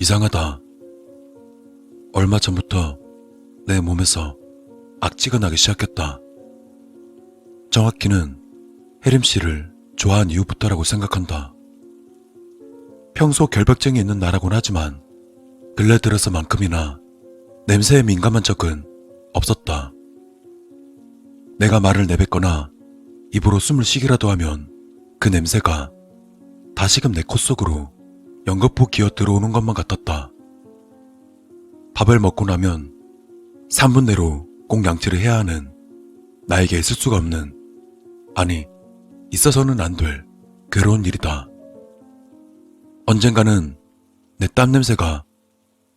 이상하다. 얼마 전부터 내 몸에서 악취가 나기 시작했다. 정확히는 혜림 씨를 좋아한 이후부터라고 생각한다. 평소 결벽증이 있는 나라곤 하지만 근래 들어서만큼이나 냄새에 민감한 적은 없었다. 내가 말을 내뱉거나 입으로 숨을 쉬기라도 하면 그 냄새가 다시금 내 코 속으로 연거푸 기어 들어오는 것만 같았다. 밥을 먹고 나면 3분 내로 꼭 양치를 해야 하는 나에게 있을 수가 없는, 아니 있어서는 안 될 괴로운 일이다. 언젠가는 내 땀 냄새가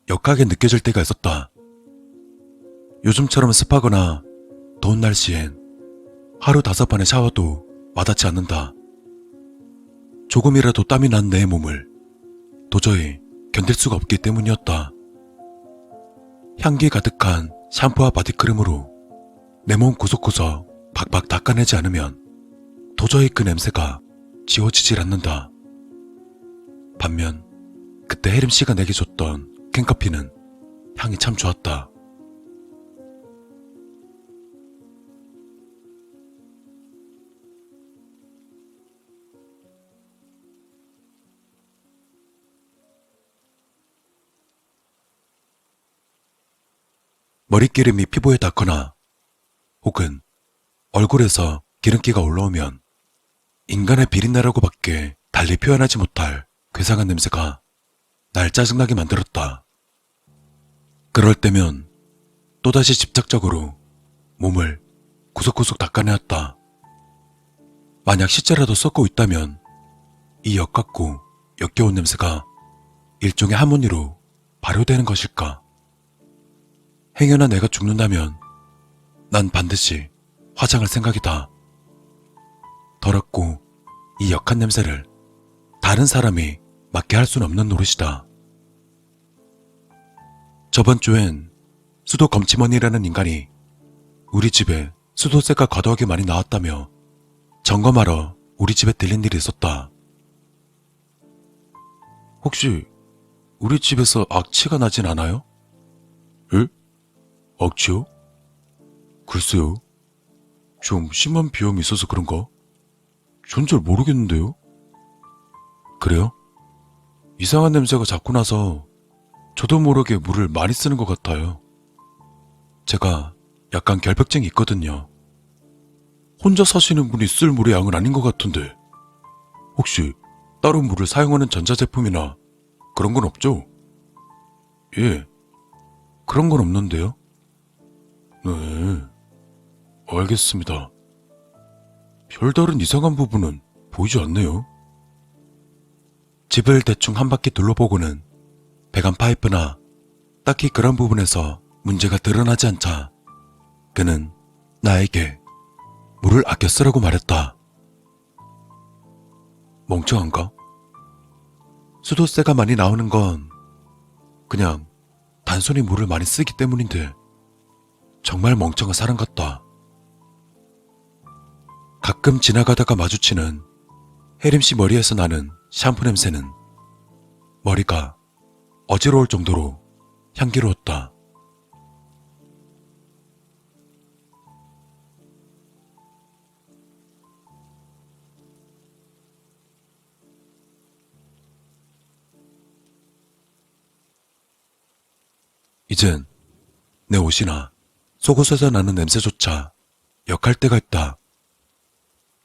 역하게 느껴질 때가 있었다. 요즘처럼 습하거나 더운 날씨엔 하루 5번의 샤워도 와닿지 않는다. 조금이라도 땀이 난 내 몸을 도저히 견딜 수가 없기 때문이었다. 향기 가득한 샴푸와 바디크림으로 내 몸 구석구석 박박 닦아내지 않으면 도저히 그 냄새가 지워지질 않는다. 반면 그때 혜림 씨가 내게 줬던 캔커피는 향이 참 좋았다. 머릿기름이 피부에 닿거나 혹은 얼굴에서 기름기가 올라오면 인간의 비린내라고밖에 달리 표현하지 못할 괴상한 냄새가 날 짜증나게 만들었다. 그럴 때면 또다시 집착적으로 몸을 구석구석 닦아내었다. 만약 시체라도 썩고 있다면 이 역같고 역겨운 냄새가 일종의 하모니로 발효되는 것일까? 행여나 내가 죽는다면 난 반드시 화장할 생각이다. 더럽고 이 역한 냄새를 다른 사람이 맡게 할 수는 없는 노릇이다. 저번 주엔 수도 검침원이라는 인간이 우리 집에 수도세가 과도하게 많이 나왔다며 점검하러 우리 집에 들린 일이 있었다. 혹시 우리 집에서 악취가 나진 않아요? 에? 악취요? 글쎄요. 좀 심한 비염이 있어서 그런가? 전 잘 모르겠는데요. 그래요? 이상한 냄새가 자꾸 나서 저도 모르게 물을 많이 쓰는 것 같아요. 제가 약간 결벽증이 있거든요. 혼자 사시는 분이 쓸 물의 양은 아닌 것 같은데 혹시 따로 물을 사용하는 전자제품이나 그런 건 없죠? 예, 그런 건 없는데요. 네, 알겠습니다. 별다른 이상한 부분은 보이지 않네요. 집을 대충 한 바퀴 둘러보고는 배관 파이프나 딱히 그런 부분에서 문제가 드러나지 않자 그는 나에게 물을 아껴 쓰라고 말했다. 멍청한가? 수도세가 많이 나오는 건 그냥 단순히 물을 많이 쓰기 때문인데 정말 멍청한 사람 같다. 가끔 지나가다가 마주치는 혜림 씨 머리에서 나는 샴푸 냄새는 머리가 어지러울 정도로 향기로웠다. 이젠 내 옷이나 속옷에서 나는 냄새조차 역할 때가 있다.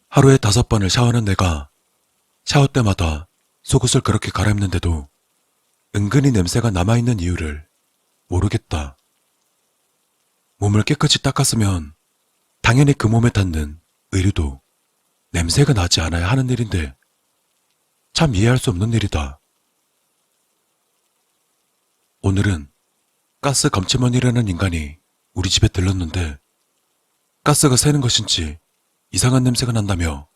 하루에 5번을 샤워하는 내가 샤워 때마다 속옷을 그렇게 갈아입는데도 은근히 냄새가 남아있는 이유를 모르겠다. 몸을 깨끗이 닦았으면 당연히 그 몸에 닿는 의류도 냄새가 나지 않아야 하는 일인데 참 이해할 수 없는 일이다. 오늘은 가스 검침원이라는 인간이 우리 집에 들렀는데 가스가 새는 것인지 이상한 냄새가 난다며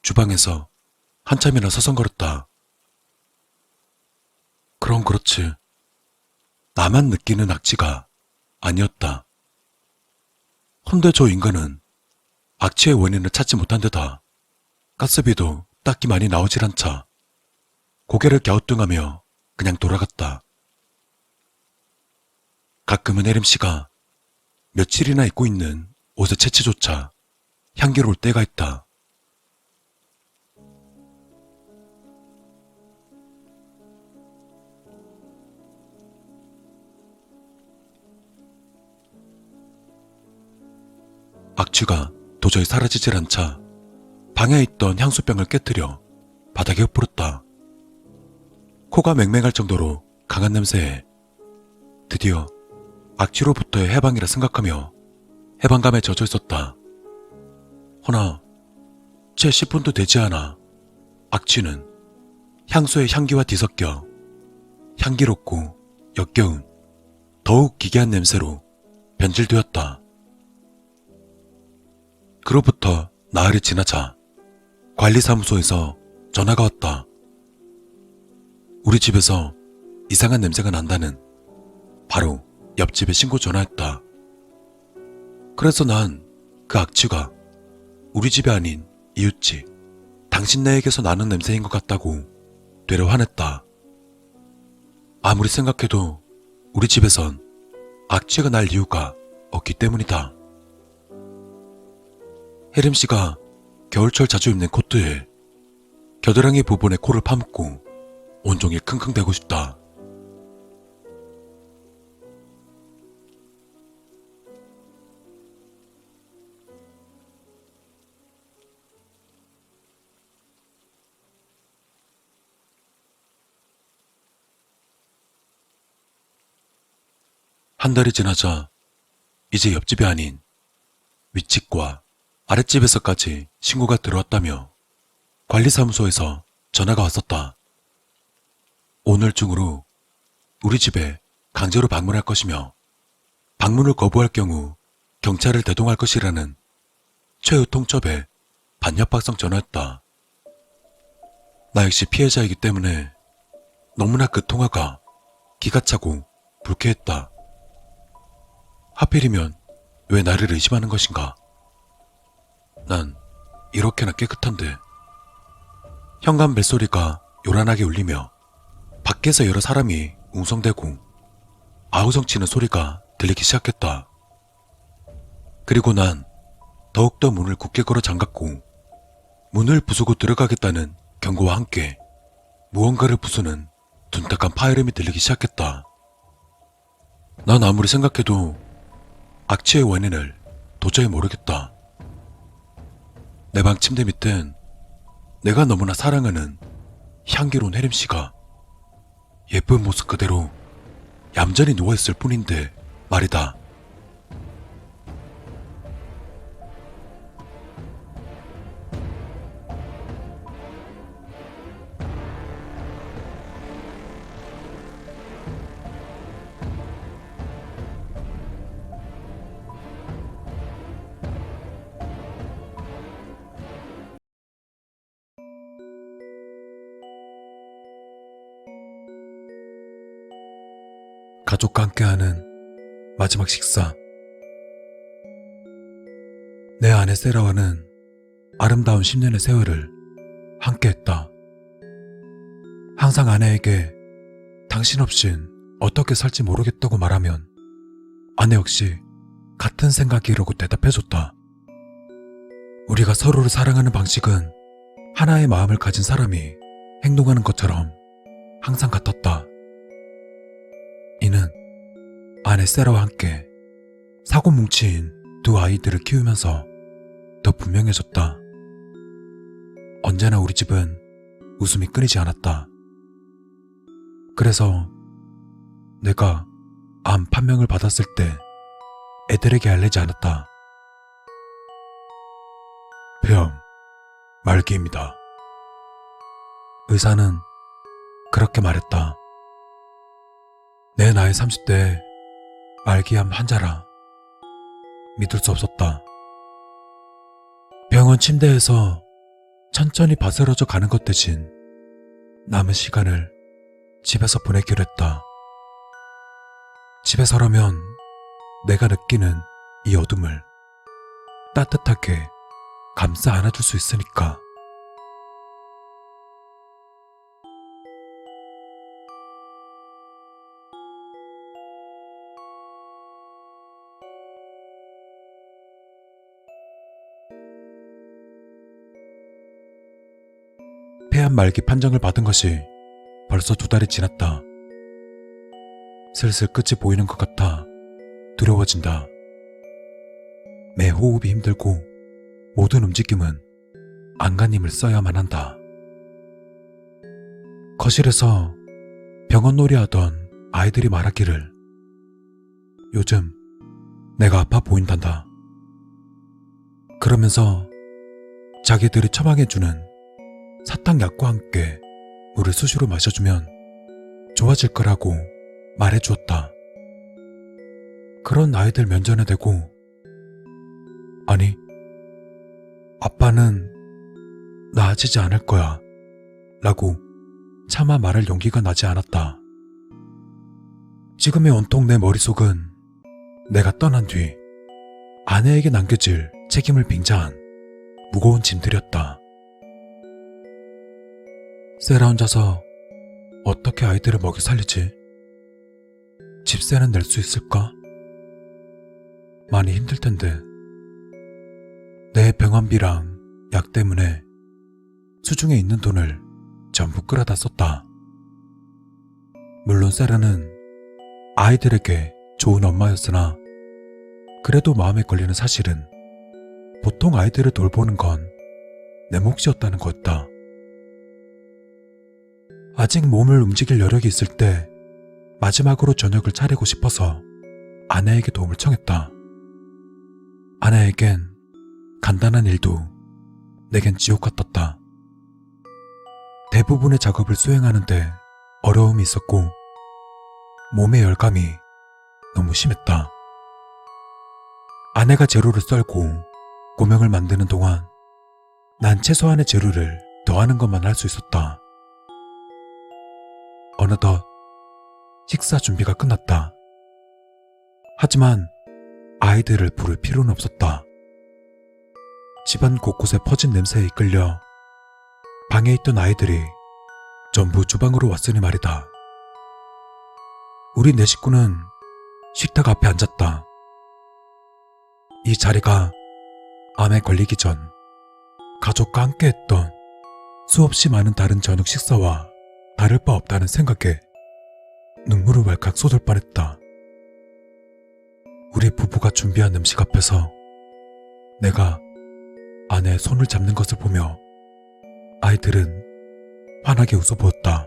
주방에서 한참이나 서성거렸다. 그럼 그렇지. 나만 느끼는 악취가 아니었다. 헌데 저 인간은 악취의 원인을 찾지 못한 데다 가스비도 딱히 많이 나오질 않자 고개를 갸우뚱하며 그냥 돌아갔다. 가끔은 혜림씨가 며칠이나 입고 있는 옷의 채취조차 향기로울 때가 있다. 악취가 도저히 사라지질 않자 방에 있던 향수병을 깨뜨려 바닥에 엎어렸다. 코가 맹맹할 정도로 강한 냄새에 드디어 악취로부터의 해방이라 생각하며 해방감에 젖어 있었다. 허나 채 10분도 되지 않아 악취는 향수의 향기와 뒤섞여 향기롭고 역겨운 더욱 기괴한 냄새로 변질되었다. 그로부터 나흘이 지나자 관리사무소에서 전화가 왔다. 우리 집에서 이상한 냄새가 난다는 바로 옆집에 신고 전화였다. 그래서 난 그 악취가 우리 집이 아닌 이웃집 당신네에게서 나는 냄새인 것 같다고 되려 화냈다. 아무리 생각해도 우리 집에선 악취가 날 이유가 없기 때문이다. 혜림씨가 겨울철 자주 입는 코트에 겨드랑이 부분에 코를 파묻고 온종일 킁킁대고 싶다. 한 달이 지나자 이제 옆집이 아닌 윗집과 아랫집에서까지 신고가 들어왔다며 관리사무소에서 전화가 왔었다. 오늘 중으로 우리 집에 강제로 방문할 것이며 방문을 거부할 경우 경찰을 대동할 것이라는 최후 통첩의 반협박성 전화였다. 나 역시 피해자이기 때문에 너무나 그 통화가 기가 차고 불쾌했다. 하필이면 왜 나를 의심하는 것인가? 난 이렇게나 깨끗한데. 현관 벨소리가 요란하게 울리며 밖에서 여러 사람이 웅성대고 아우성치는 소리가 들리기 시작했다. 그리고 난 더욱더 문을 굳게 걸어 잠갔고 문을 부수고 들어가겠다는 경고와 함께 무언가를 부수는 둔탁한 파열음이 들리기 시작했다. 난 아무리 생각해도 악취의 원인을 도저히 모르겠다. 내 방 침대 밑엔 내가 너무나 사랑하는 향기로운 혜림씨가 예쁜 모습 그대로 얌전히 누워있을 뿐인데 말이다. 가족과 함께하는 마지막 식사. 내 아내 세라와는 아름다운 10년의 세월을 함께했다. 항상 아내에게 당신 없인 어떻게 살지 모르겠다고 말하면 아내 역시 같은 생각이라고 대답해줬다. 우리가 서로를 사랑하는 방식은 하나의 마음을 가진 사람이 행동하는 것처럼 항상 같았다. 이는 아내 세라와 함께 사고 뭉친 두 아이들을 키우면서 더 분명해졌다. 언제나 우리 집은 웃음이 끊이지 않았다. 그래서 내가 암 판명을 받았을 때 애들에게 알리지 않았다. 폐암 말기입니다. 의사는 그렇게 말했다. 내 나이 30대에 말기암 환자라 믿을 수 없었다. 병원 침대에서 천천히 바스러져 가는 것 대신 남은 시간을 집에서 보내기로 했다. 집에서라면 내가 느끼는 이 어둠을 따뜻하게 감싸 안아줄 수 있으니까. 폐암 말기 판정을 받은 것이 벌써 2달이 지났다. 슬슬 끝이 보이는 것 같아 두려워진다. 매 호흡이 힘들고 모든 움직임은 안간힘을 써야만 한다. 거실에서 병원놀이 하던 아이들이 말하기를 요즘 내가 아파 보인단다. 그러면서 자기들이 처방해주는 사탕약과 함께 물을 수시로 마셔주면 좋아질 거라고 말해주었다. 그런 아이들 면전에 대고 아니, 아빠는 나아지지 않을 거야 라고 차마 말할 용기가 나지 않았다. 지금의 온통 내 머릿속은 내가 떠난 뒤 아내에게 남겨질 책임을 빙자한 무거운 짐들이었다. 세라 혼자서 어떻게 아이들을 먹여 살리지? 집세는 낼 수 있을까? 많이 힘들 텐데. 내 병원비랑 약 때문에 수중에 있는 돈을 전부 끌어다 썼다. 물론 세라는 아이들에게 좋은 엄마였으나 그래도 마음에 걸리는 사실은 보통 아이들을 돌보는 건 내 몫이었다는 거였다. 아직 몸을 움직일 여력이 있을 때 마지막으로 저녁을 차리고 싶어서 아내에게 도움을 청했다. 아내에겐 간단한 일도 내겐 지옥 같았다. 대부분의 작업을 수행하는데 어려움이 있었고 몸의 열감이 너무 심했다. 아내가 재료를 썰고 고명을 만드는 동안 난 최소한의 재료를 더하는 것만 할 수 있었다. 어느덧 식사 준비가 끝났다. 하지만 아이들을 부를 필요는 없었다. 집안 곳곳에 퍼진 냄새에 이끌려 방에 있던 아이들이 전부 주방으로 왔으니 말이다. 우리 네 식구는 식탁 앞에 앉았다. 이 자리가 암에 걸리기 전 가족과 함께 했던 수없이 많은 다른 저녁 식사와 다를 바 없다는 생각에 눈물을 왈칵 쏟을 뻔했다. 우리 부부가 준비한 음식 앞에서 내가 아내의 손을 잡는 것을 보며 아이들은 환하게 웃어보았다.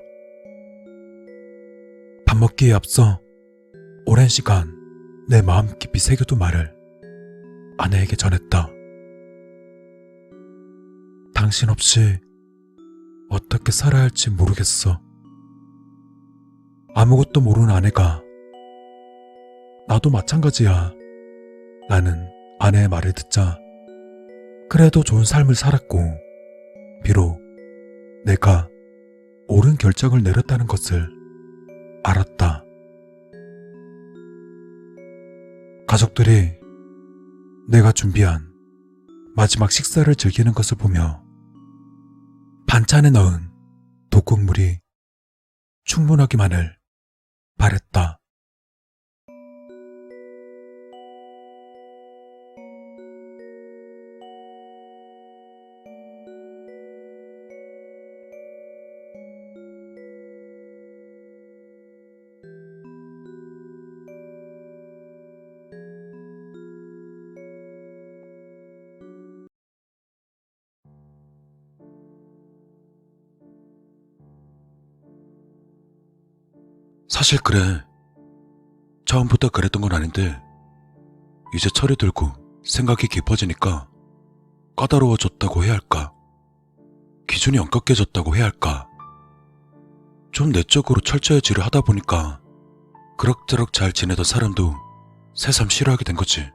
밥 먹기에 앞서 오랜 시간 내 마음 깊이 새겨둔 말을 아내에게 전했다. 당신 없이 어떻게 살아야 할지 모르겠어. 아무것도 모르는 아내가 나도 마찬가지야 라는 아내의 말을 듣자 그래도 좋은 삶을 살았고 비록 내가 옳은 결정을 내렸다는 것을 알았다. 가족들이 내가 준비한 마지막 식사를 즐기는 것을 보며 반찬에 넣은 독국물이 충분하기만을 바랬다. 사실 그래. 처음부터 그랬던 건 아닌데 이제 철이 들고 생각이 깊어지니까 까다로워졌다고 해야 할까? 기준이 엄격해졌다고 해야 할까? 좀 내적으로 철저해지려 하다 보니까 그럭저럭 잘 지내던 사람도 새삼 싫어하게 된 거지.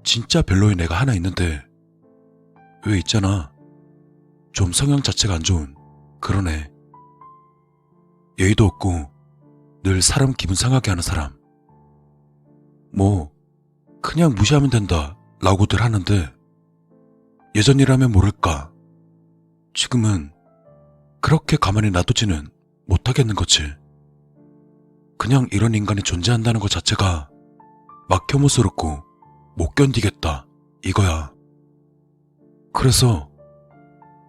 진짜 별로인 애가 하나 있는데 왜 있잖아. 좀 성향 자체가 안 좋은 그런 애. 예의도 없고 늘 사람 기분 상하게 하는 사람. 뭐 그냥 무시하면 된다 라고들 하는데 예전이라면 모를까 지금은 그렇게 가만히 놔두지는 못하겠는 거지. 그냥 이런 인간이 존재한다는 것 자체가 막혀무스럽고 못 견디겠다 이거야. 그래서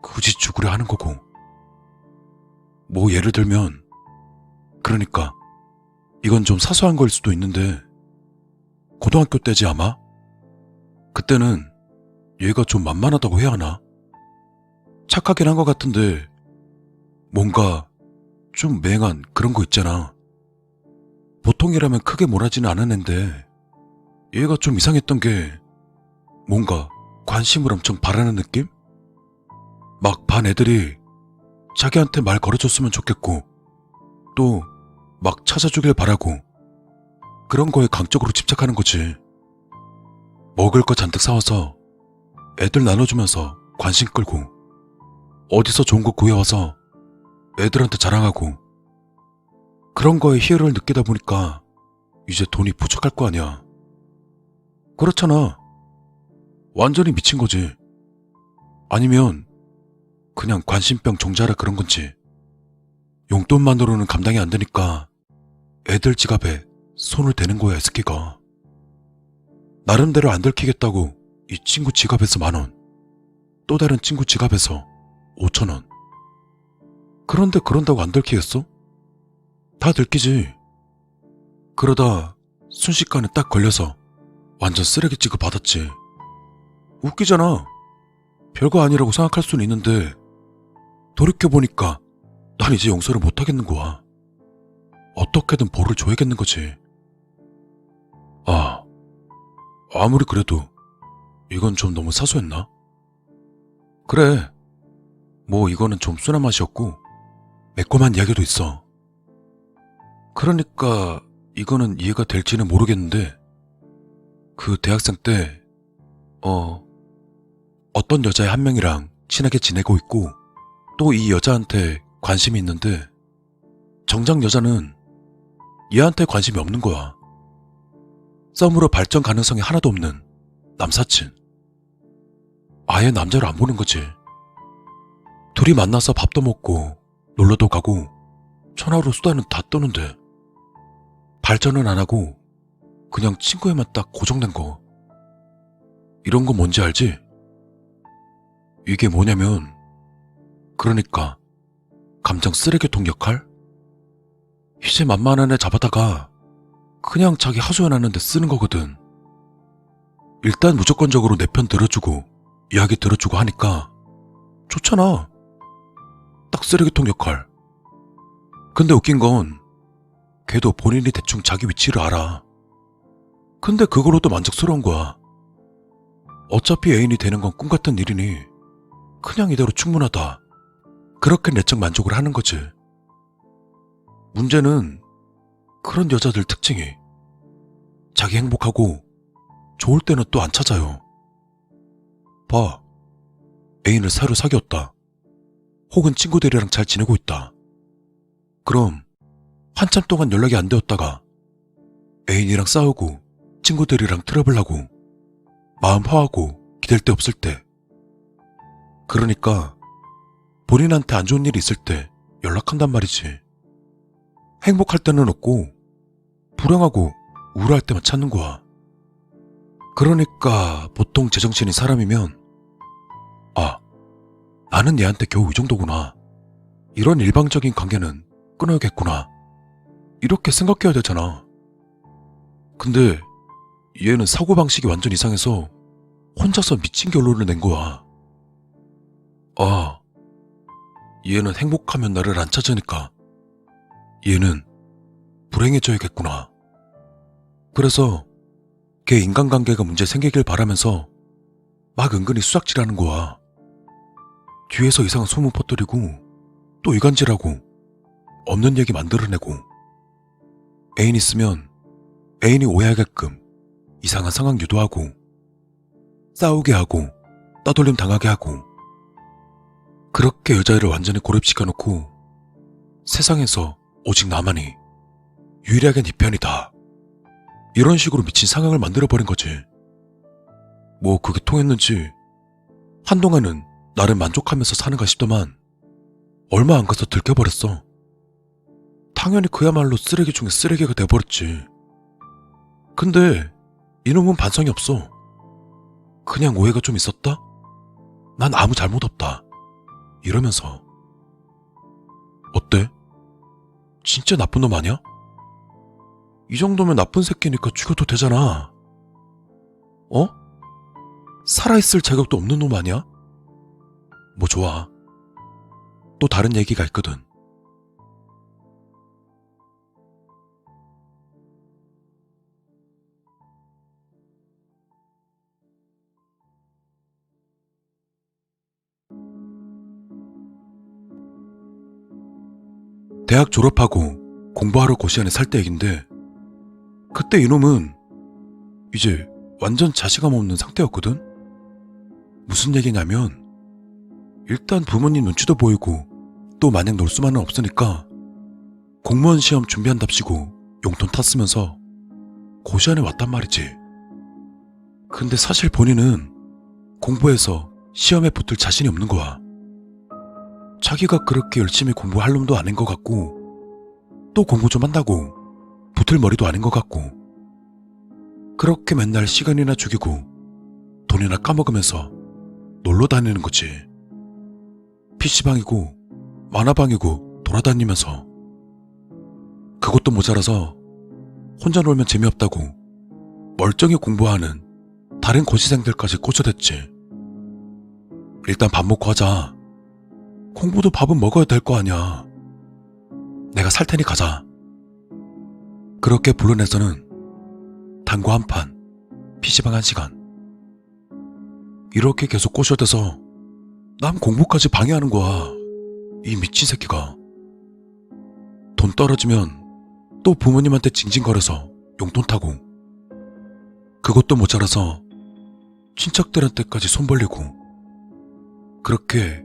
굳이 죽으려 하는 거고. 뭐 예를 들면, 그러니까 이건 좀 사소한 거일 수도 있는데 고등학교 때지 아마? 그때는 얘가 좀 만만하다고 해야 하나? 착하긴 한 것 같은데 뭔가 좀 맹한 그런 거 있잖아. 보통이라면 크게 몰아지는 않은 앤데 얘가 좀 이상했던 게 뭔가 관심을 엄청 바라는 느낌? 막 반 애들이 자기한테 말 걸어줬으면 좋겠고 또 막 찾아주길 바라고 그런 거에 강적으로 집착하는 거지. 먹을 거 잔뜩 사와서 애들 나눠주면서 관심 끌고 어디서 좋은 거 구해와서 애들한테 자랑하고 그런 거에 희열을 느끼다 보니까 이제 돈이 부족할 거 아니야. 그렇잖아. 완전히 미친 거지. 아니면 그냥 관심병 종자라 그런 건지. 용돈만으로는 감당이 안 되니까 애들 지갑에 손을 대는 거야, SK가. 나름대로 안 들키겠다고 이 친구 지갑에서 10,000원, 또 다른 친구 지갑에서 5,000원. 그런데 그런다고 안 들키겠어? 다 들키지. 그러다 순식간에 딱 걸려서 완전 쓰레기 취급 받았지. 웃기잖아. 별거 아니라고 생각할 수는 있는데 돌이켜보니까 난 이제 용서를 못하겠는 거야. 어떻게든 벌을 줘야겠는 거지. 아무리 그래도 이건 좀 너무 사소했나? 그래, 뭐 이거는 좀 순한 맛이었고 매콤한 이야기도 있어. 그러니까 이거는 이해가 될지는 모르겠는데 그 대학생 때 어떤 여자애 한 명이랑 친하게 지내고 있고 또 이 여자한테 관심이 있는데 정작 여자는 얘한테 관심이 없는 거야. 썸으로 발전 가능성이 하나도 없는 남사친. 아예 남자를 안 보는 거지. 둘이 만나서 밥도 먹고 놀러도 가고 전화로 수다는 다 떠는데 발전은 안 하고 그냥 친구에만 딱 고정된 거. 이런 거 뭔지 알지? 이게 뭐냐면 그러니까 감정 쓰레기통 역할? 이제 만만한 애 잡아다가 그냥 자기 하소연하는데 쓰는 거거든. 일단 무조건적으로 내 편 들어주고 이야기 들어주고 하니까 좋잖아. 딱 쓰레기통 역할. 근데 웃긴 건 걔도 본인이 대충 자기 위치를 알아. 근데 그걸로도 만족스러운 거야. 어차피 애인이 되는 건 꿈같은 일이니 그냥 이대로 충분하다. 그렇게 내적 만족을 하는 거지. 문제는 그런 여자들 특징이 자기 행복하고 좋을 때는 또 안 찾아요. 봐. 애인을 새로 사귀었다. 혹은 친구들이랑 잘 지내고 있다. 그럼 한참 동안 연락이 안 되었다가 애인이랑 싸우고 친구들이랑 트러블하고 마음 화하고 기댈 데 없을 때, 그러니까 본인한테 안 좋은 일이 있을 때 연락한단 말이지. 행복할 때는 없고 불행하고 우울할 때만 찾는 거야. 그러니까 보통 제정신인 사람이면 나는 얘한테 겨우 이 정도구나. 이런 일방적인 관계는 끊어야겠구나. 이렇게 생각해야 되잖아. 근데 얘는 사고방식이 완전 이상해서 혼자서 미친 결론을 낸 거야. 얘는 행복하면 나를 안 찾으니까 얘는 불행해져야겠구나. 그래서 걔 인간관계가 문제 생기길 바라면서 막 은근히 수작질하는 거야. 뒤에서 이상한 소문 퍼뜨리고 또 이간질하고 없는 얘기 만들어내고 애인 있으면 애인이 오해하게끔 이상한 상황 유도하고 싸우게 하고 따돌림 당하게 하고 그렇게 여자애를 완전히 고립시켜놓고 세상에서 오직 나만이 유일하게 네 편이다. 이런 식으로 미친 상황을 만들어버린 거지. 뭐 그게 통했는지 한동안은 나를 만족하면서 사는가 싶더만 얼마 안 가서 들켜버렸어. 당연히 그야말로 쓰레기 중에 쓰레기가 돼버렸지. 근데 이놈은 반성이 없어. 그냥 오해가 좀 있었다? 난 아무 잘못 없다. 이러면서. 어때? 진짜 나쁜 놈 아니야? 이 정도면 나쁜 새끼니까 죽여도 되잖아. 어? 살아있을 자격도 없는 놈 아니야? 뭐 좋아. 또 다른 얘기가 있거든. 대학 졸업하고 공부하러 고시안에 살 때 얘긴데, 그때 이놈은 이제 완전 자신감 없는 상태였거든? 무슨 얘기냐면, 일단 부모님 눈치도 보이고 또 마냥 놀 수만은 없으니까 공무원 시험 준비한답시고 용돈 탔으면서 고시안에 왔단 말이지. 근데 사실 본인은 공부해서 시험에 붙을 자신이 없는 거야. 자기가 그렇게 열심히 공부할 놈도 아닌 것 같고, 또 공부 좀 한다고 붙을 머리도 아닌 것 같고, 그렇게 맨날 시간이나 죽이고 돈이나 까먹으면서 놀러 다니는 거지. PC방이고 만화방이고 돌아다니면서. 그것도 모자라서 혼자 놀면 재미없다고 멀쩡히 공부하는 다른 고시생들까지 꽂혀댔지. 일단 밥 먹고 하자. 공부도 밥은 먹어야 될 거 아니야. 내가 살 테니 가자. 그렇게 불러내서는 당구 한 판, PC방 1시간. 이렇게 계속 꼬셔대서 남 공부까지 방해하는 거야. 이 미친 새끼가. 돈 떨어지면 또 부모님한테 징징거려서 용돈 타고, 그것도 모자라서 친척들한테까지 손 벌리고, 그렇게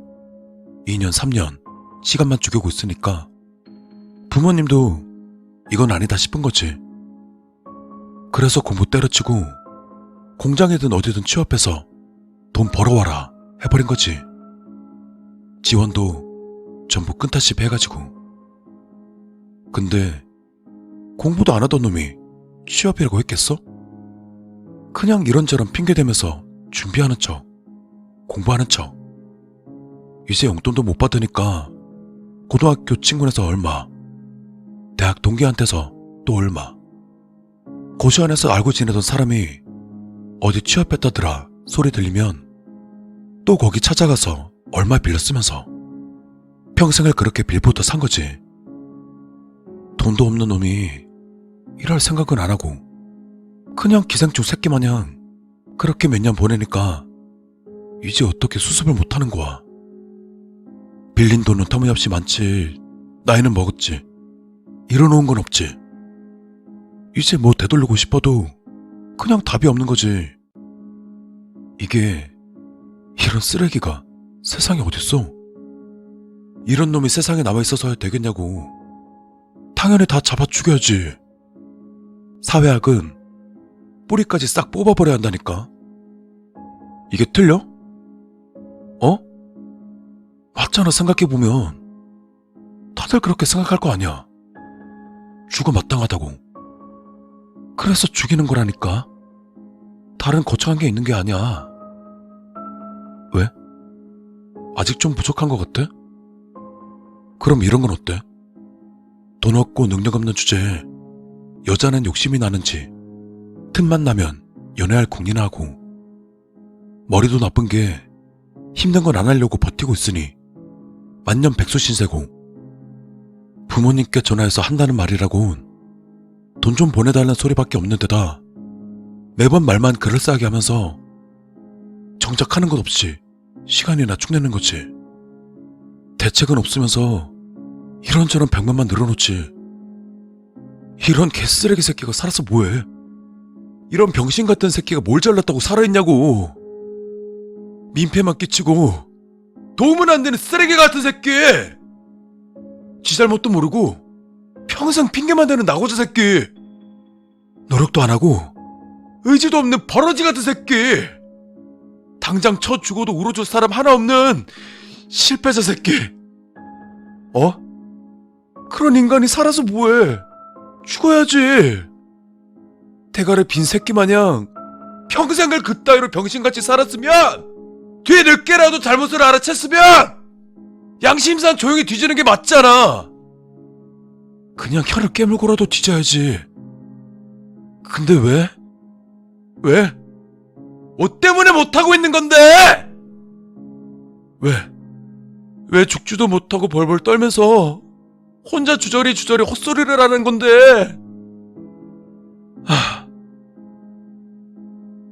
2년 3년 시간만 죽이고 있으니까 부모님도 이건 아니다 싶은 거지. 그래서 공부 때려치고 공장이든 어디든 취업해서 돈 벌어와라 해버린 거지. 지원도 전부 끈타시비 해가지고. 근데 공부도 안 하던 놈이 취업이라고 했겠어? 그냥 이런저런 핑계대면서 준비하는 척, 공부하는 척. 이제 용돈도 못 받으니까 고등학교 친구네서 얼마, 대학 동기한테서 또 얼마. 고시원에서 알고 지내던 사람이 어디 취업했다더라 소리 들리면 또 거기 찾아가서 얼마 빌려 쓰면서 평생을 그렇게 빌부터 산 거지. 돈도 없는 놈이 일할 생각은 안 하고 그냥 기생충 새끼 마냥 그렇게 몇 년 보내니까 이제 어떻게 수습을 못하는 거야. 빌린 돈은 터무니없이 많지. 나이는 먹었지. 잃어놓은 건 없지. 이제 뭐 되돌리고 싶어도 그냥 답이 없는 거지. 이게 이런 쓰레기가 세상에 어딨어? 이런 놈이 세상에 남아있어서야 되겠냐고. 당연히 다 잡아 죽여야지. 사회학은 뿌리까지 싹 뽑아버려야 한다니까. 이게 틀려? 어? 맞잖아. 생각해보면 다들 그렇게 생각할 거 아니야. 죽어 마땅하다고. 그래서 죽이는 거라니까. 다른 거창한 게 있는 게 아니야. 왜? 아직 좀 부족한 것 같아? 그럼 이런 건 어때? 돈 없고 능력 없는 주제에 여자는 욕심이 나는지 틈만 나면 연애할 궁리나 하고, 머리도 나쁜 게 힘든 건 안 하려고 버티고 있으니 만년백수신세고, 부모님께 전화해서 한다는 말이라곤 돈 좀 보내달라는 소리밖에 없는 데다 매번 말만 그럴싸하게 하면서 정작 하는 것 없이 시간이나 축내는 거지. 대책은 없으면서 이런저런 병만만 늘어놓지. 이런 개쓰레기 새끼가 살아서 뭐해? 이런 병신 같은 새끼가 뭘 잘났다고 살아있냐고. 민폐만 끼치고 도움은 안 되는 쓰레기 같은 새끼! 지 잘못도 모르고 평생 핑계만 대는 나고자 새끼! 노력도 안 하고 의지도 없는 버러지 같은 새끼! 당장 쳐 죽어도 울어줄 사람 하나 없는 실패자 새끼! 어? 그런 인간이 살아서 뭐해? 죽어야지! 대가리 빈 새끼 마냥 평생을 그따위로 병신같이 살았으면 뒤늦게라도 잘못을 알아챘으면 양심상 조용히 뒤지는 게 맞잖아. 그냥 혀를 깨물고라도 뒤져야지. 근데 왜? 왜? 뭐 때문에 못하고 있는 건데? 왜? 왜 죽지도 못하고 벌벌 떨면서 혼자 주저리 헛소리를 하는 건데?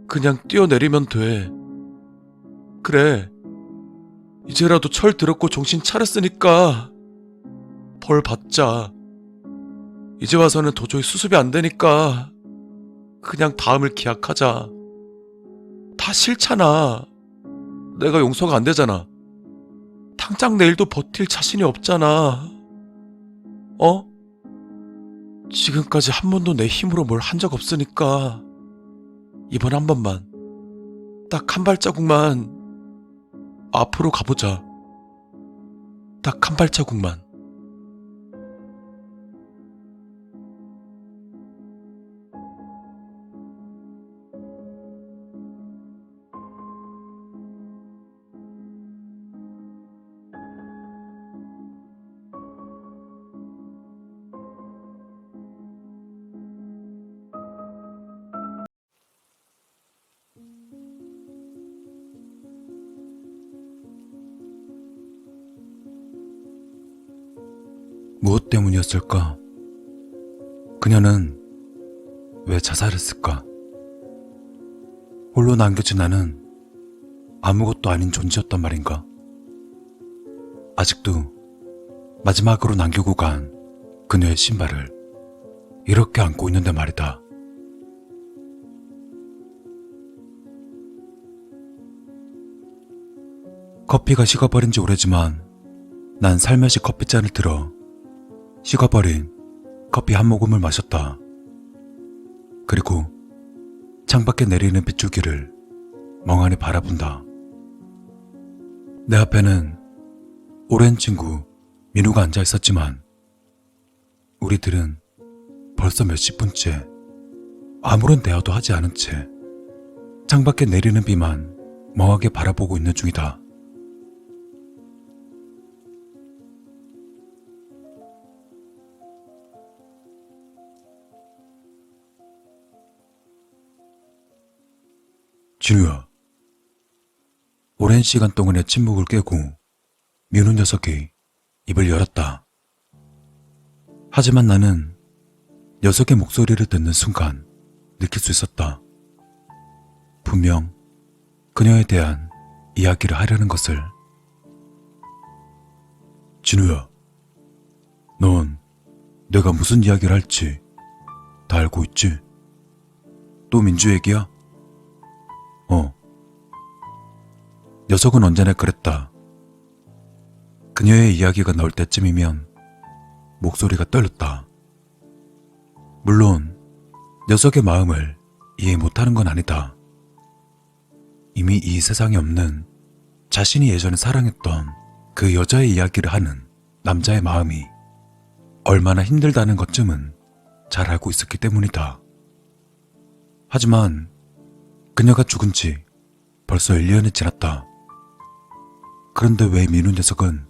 그냥 뛰어내리면 돼. 그래. 이제라도 철 들었고 정신 차렸으니까 벌 받자. 이제 와서는 도저히 수습이 안 되니까 그냥 다음을 기약하자. 다 싫잖아. 내가 용서가 안 되잖아. 당장 내일도 버틸 자신이 없잖아. 어? 지금까지 한 번도 내 힘으로 뭘 한 적 없으니까 이번 한 번만, 딱 한 발자국만 앞으로 가보자. 딱 한 발자국만. 무엇 때문이었을까? 그녀는 왜 자살했을까? 홀로 남겨진 나는 아무것도 아닌 존재였단 말인가? 아직도 마지막으로 남기고 간 그녀의 신발을 이렇게 안고 있는데 말이다. 커피가 식어버린 지 오래지만 난 살며시 커피잔을 들어 식어버린 커피 한 모금을 마셨다. 그리고 창밖에 내리는 빗줄기를 멍하니 바라본다. 내 앞에는 오랜 친구 민우가 앉아 있었지만 우리들은 벌써 몇십 분째 아무런 대화도 하지 않은 채 창밖에 내리는 비만 멍하게 바라보고 있는 중이다. 진우야. 오랜 시간 동안의 침묵을 깨고 민우 녀석이 입을 열었다. 하지만 나는 녀석의 목소리를 듣는 순간 느낄 수 있었다. 분명 그녀에 대한 이야기를 하려는 것을. 진우야, 넌 내가 무슨 이야기를 할지 다 알고 있지? 또 민주 얘기야? 녀석은 언제나 그랬다. 그녀의 이야기가 나올 때쯤이면 목소리가 떨렸다. 물론 녀석의 마음을 이해 못하는 건 아니다. 이미 이 세상에 없는 자신이 예전에 사랑했던 그 여자의 이야기를 하는 남자의 마음이 얼마나 힘들다는 것쯤은 잘 알고 있었기 때문이다. 하지만 그녀가 죽은 지 벌써 1년이 지났다. 그런데 왜 민우 녀석은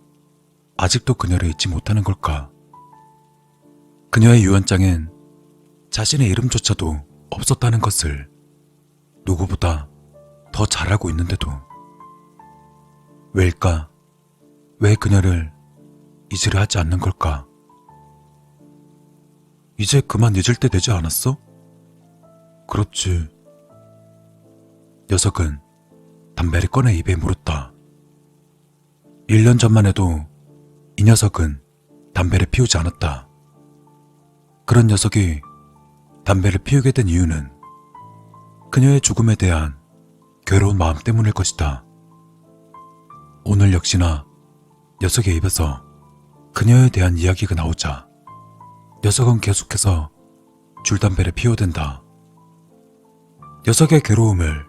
아직도 그녀를 잊지 못하는 걸까? 그녀의 유언장엔 자신의 이름조차도 없었다는 것을 누구보다 더 잘 알고 있는데도 왜일까? 왜 그녀를 잊으려 하지 않는 걸까? 이제 그만 잊을 때 되지 않았어? 그렇지. 녀석은 담배를 꺼내 입에 물었다. 1년 전만 해도 이 녀석은 담배를 피우지 않았다. 그런 녀석이 담배를 피우게 된 이유는 그녀의 죽음에 대한 괴로운 마음 때문일 것이다. 오늘 역시나 녀석의 입에서 그녀에 대한 이야기가 나오자 녀석은 계속해서 줄담배를 피워댄다. 녀석의 괴로움을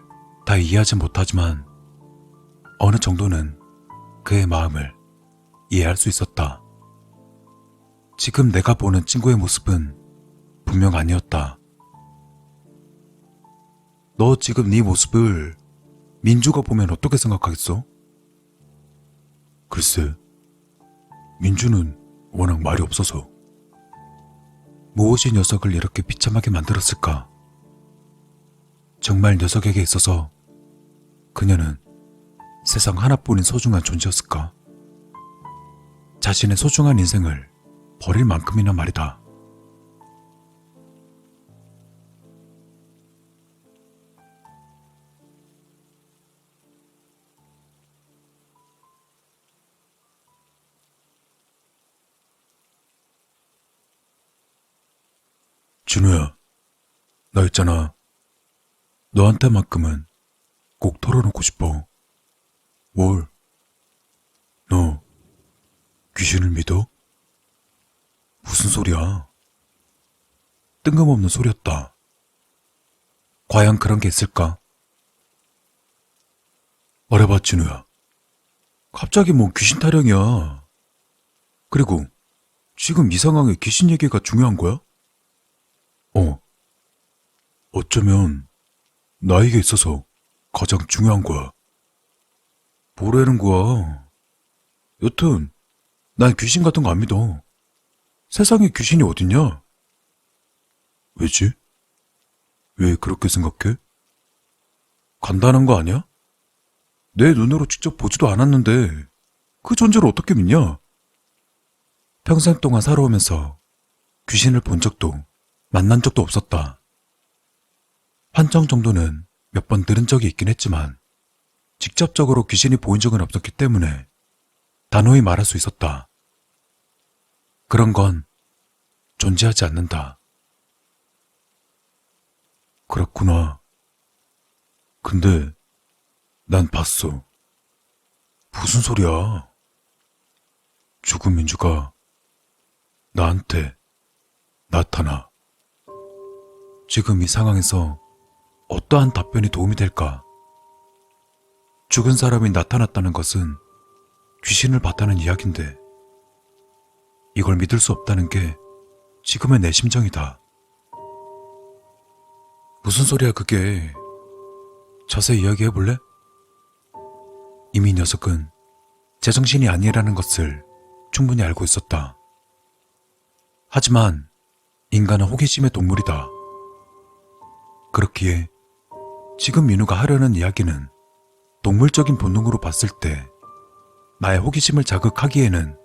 다 이해하지 못하지만 어느 정도는 그의 마음을 이해할 수 있었다. 지금 내가 보는 친구의 모습은 분명 아니었다. 너 지금 네 모습을 민주가 보면 어떻게 생각하겠어? 글쎄, 민주는 워낙 말이 없어서. 무엇이 녀석을 이렇게 비참하게 만들었을까? 정말 녀석에게 있어서 그녀는 세상 하나뿐인 소중한 존재였을까? 자신의 소중한 인생을 버릴 만큼이나 말이다. 진우야, 나 있잖아. 너한테만큼은 꼭 털어놓고 싶어. 뭘? 너 귀신을 믿어? 무슨 소리야? 뜬금없는 소리였다. 과연 그런 게 있을까? 말해봐, 진우야. 갑자기 뭔 귀신 타령이야. 그리고 지금 이 상황에 귀신 얘기가 중요한 거야? 어쩌면 나에게 있어서 가장 중요한 거야. 뭐라는 거야? 여튼 난 귀신 같은 거 안 믿어. 세상에 귀신이 어딨냐? 왜지? 왜 그렇게 생각해? 간단한 거 아니야? 내 눈으로 직접 보지도 않았는데 그 존재를 어떻게 믿냐? 평생 동안 살아오면서 귀신을 본 적도 만난 적도 없었다. 환청 정도는 몇 번 들은 적이 있긴 했지만 직접적으로 귀신이 보인 적은 없었기 때문에 단호히 말할 수 있었다. 그런 건 존재하지 않는다. 그렇구나. 근데 난 봤어. 무슨 소리야? 죽은 민주가 나한테 나타나. 지금 이 상황에서 어떠한 답변이 도움이 될까? 죽은 사람이 나타났다는 것은 귀신을 봤다는 이야기인데 이걸 믿을 수 없다는 게 지금의 내 심정이다. 무슨 소리야 그게? 자세히 이야기해볼래? 이미 녀석은 제정신이 아니라는 것을 충분히 알고 있었다. 하지만 인간은 호기심의 동물이다. 그렇기에 지금 민우가 하려는 이야기는 동물적인 본능으로 봤을 때 나의 호기심을 자극하기에는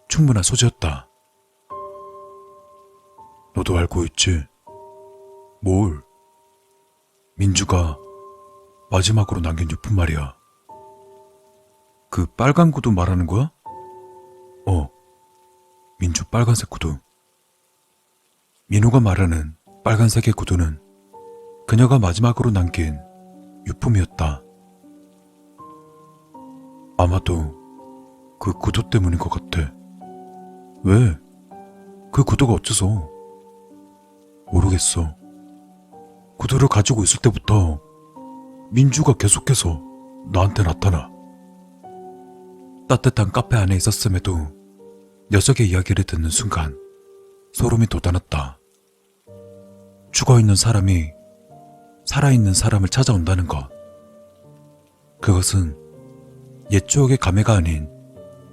충분한 소재였다. 너도 알고 있지? 뭘? 민주가 마지막으로 남긴 유품 말이야. 그 빨간 구두 말하는 거야? 민주 빨간색 구두. 민우가 말하는 빨간색의 구두는 그녀가 마지막으로 남긴 유품이었다. 아마도 그 구두 때문인 것 같아. 왜? 그 구두가 어째서? 모르겠어. 구두를 가지고 있을 때부터 민주가 계속해서 나한테 나타나. 따뜻한 카페 안에 있었음에도 녀석의 이야기를 듣는 순간 소름이 돋아났다. 죽어있는 사람이 살아있는 사람을 찾아온다는 것. 그것은 옛 추억의 감회가 아닌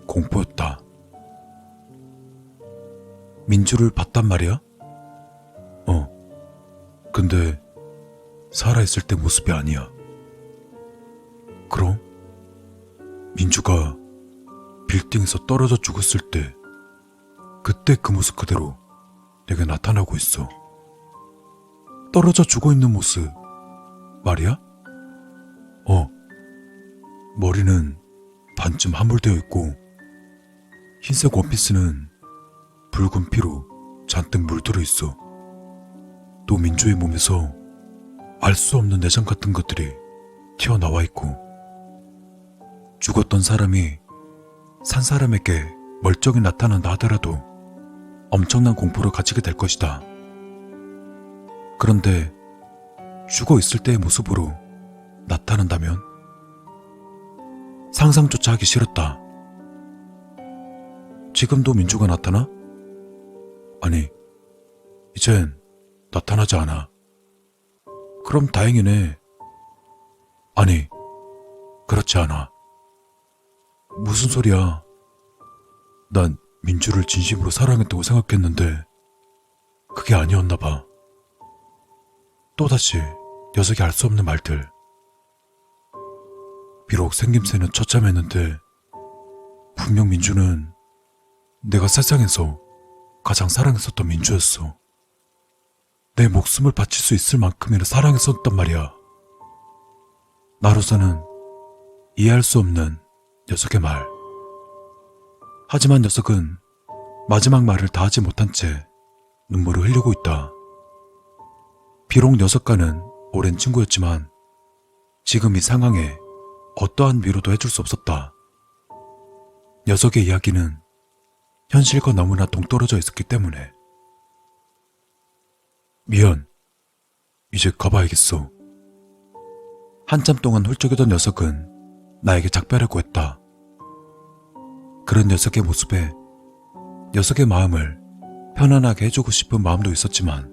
공포였다. 민주를 봤단 말이야? 근데 살아있을 때 모습이 아니야. 그럼? 민주가 빌딩에서 떨어져 죽었을 때 그때 그 모습 그대로 내게 나타나고 있어. 떨어져 죽어있는 모습 말이야? 머리는 반쯤 함몰되어 있고 흰색 원피스는 붉은 피로 잔뜩 물들어 있어. 또 민주의 몸에서 알 수 없는 내장 같은 것들이 튀어나와 있고 죽었던 사람이 산 사람에게 멀쩡히 나타난다 하더라도 엄청난 공포를 가지게 될 것이다. 그런데 죽어 있을 때의 모습으로 나타난다면 상상조차 하기 싫었다. 지금도 민주가 나타나? 아니, 이젠 나타나지 않아. 그럼 다행이네. 아니, 그렇지 않아. 무슨 소리야. 난 민주를 진심으로 사랑했다고 생각했는데 그게 아니었나 봐. 또다시 녀석이 알 수 없는 말들. 비록 생김새는 처참했는데 분명 민주는 내가 세상에서 가장 사랑했었던 민주였어. 내 목숨을 바칠 수 있을 만큼이나 사랑했었단 말이야. 나로서는 이해할 수 없는 녀석의 말. 하지만 녀석은 마지막 말을 다 하지 못한 채 눈물을 흘리고 있다. 비록 녀석과는 오랜 친구였지만 지금 이 상황에 어떠한 위로도 해줄 수 없었다. 녀석의 이야기는 현실과 너무나 동떨어져 있었기 때문에. 미안. 이제 가봐야겠어. 한참 동안 훌쩍이던 녀석은 나에게 작별을 구했다. 그런 녀석의 모습에 녀석의 마음을 편안하게 해주고 싶은 마음도 있었지만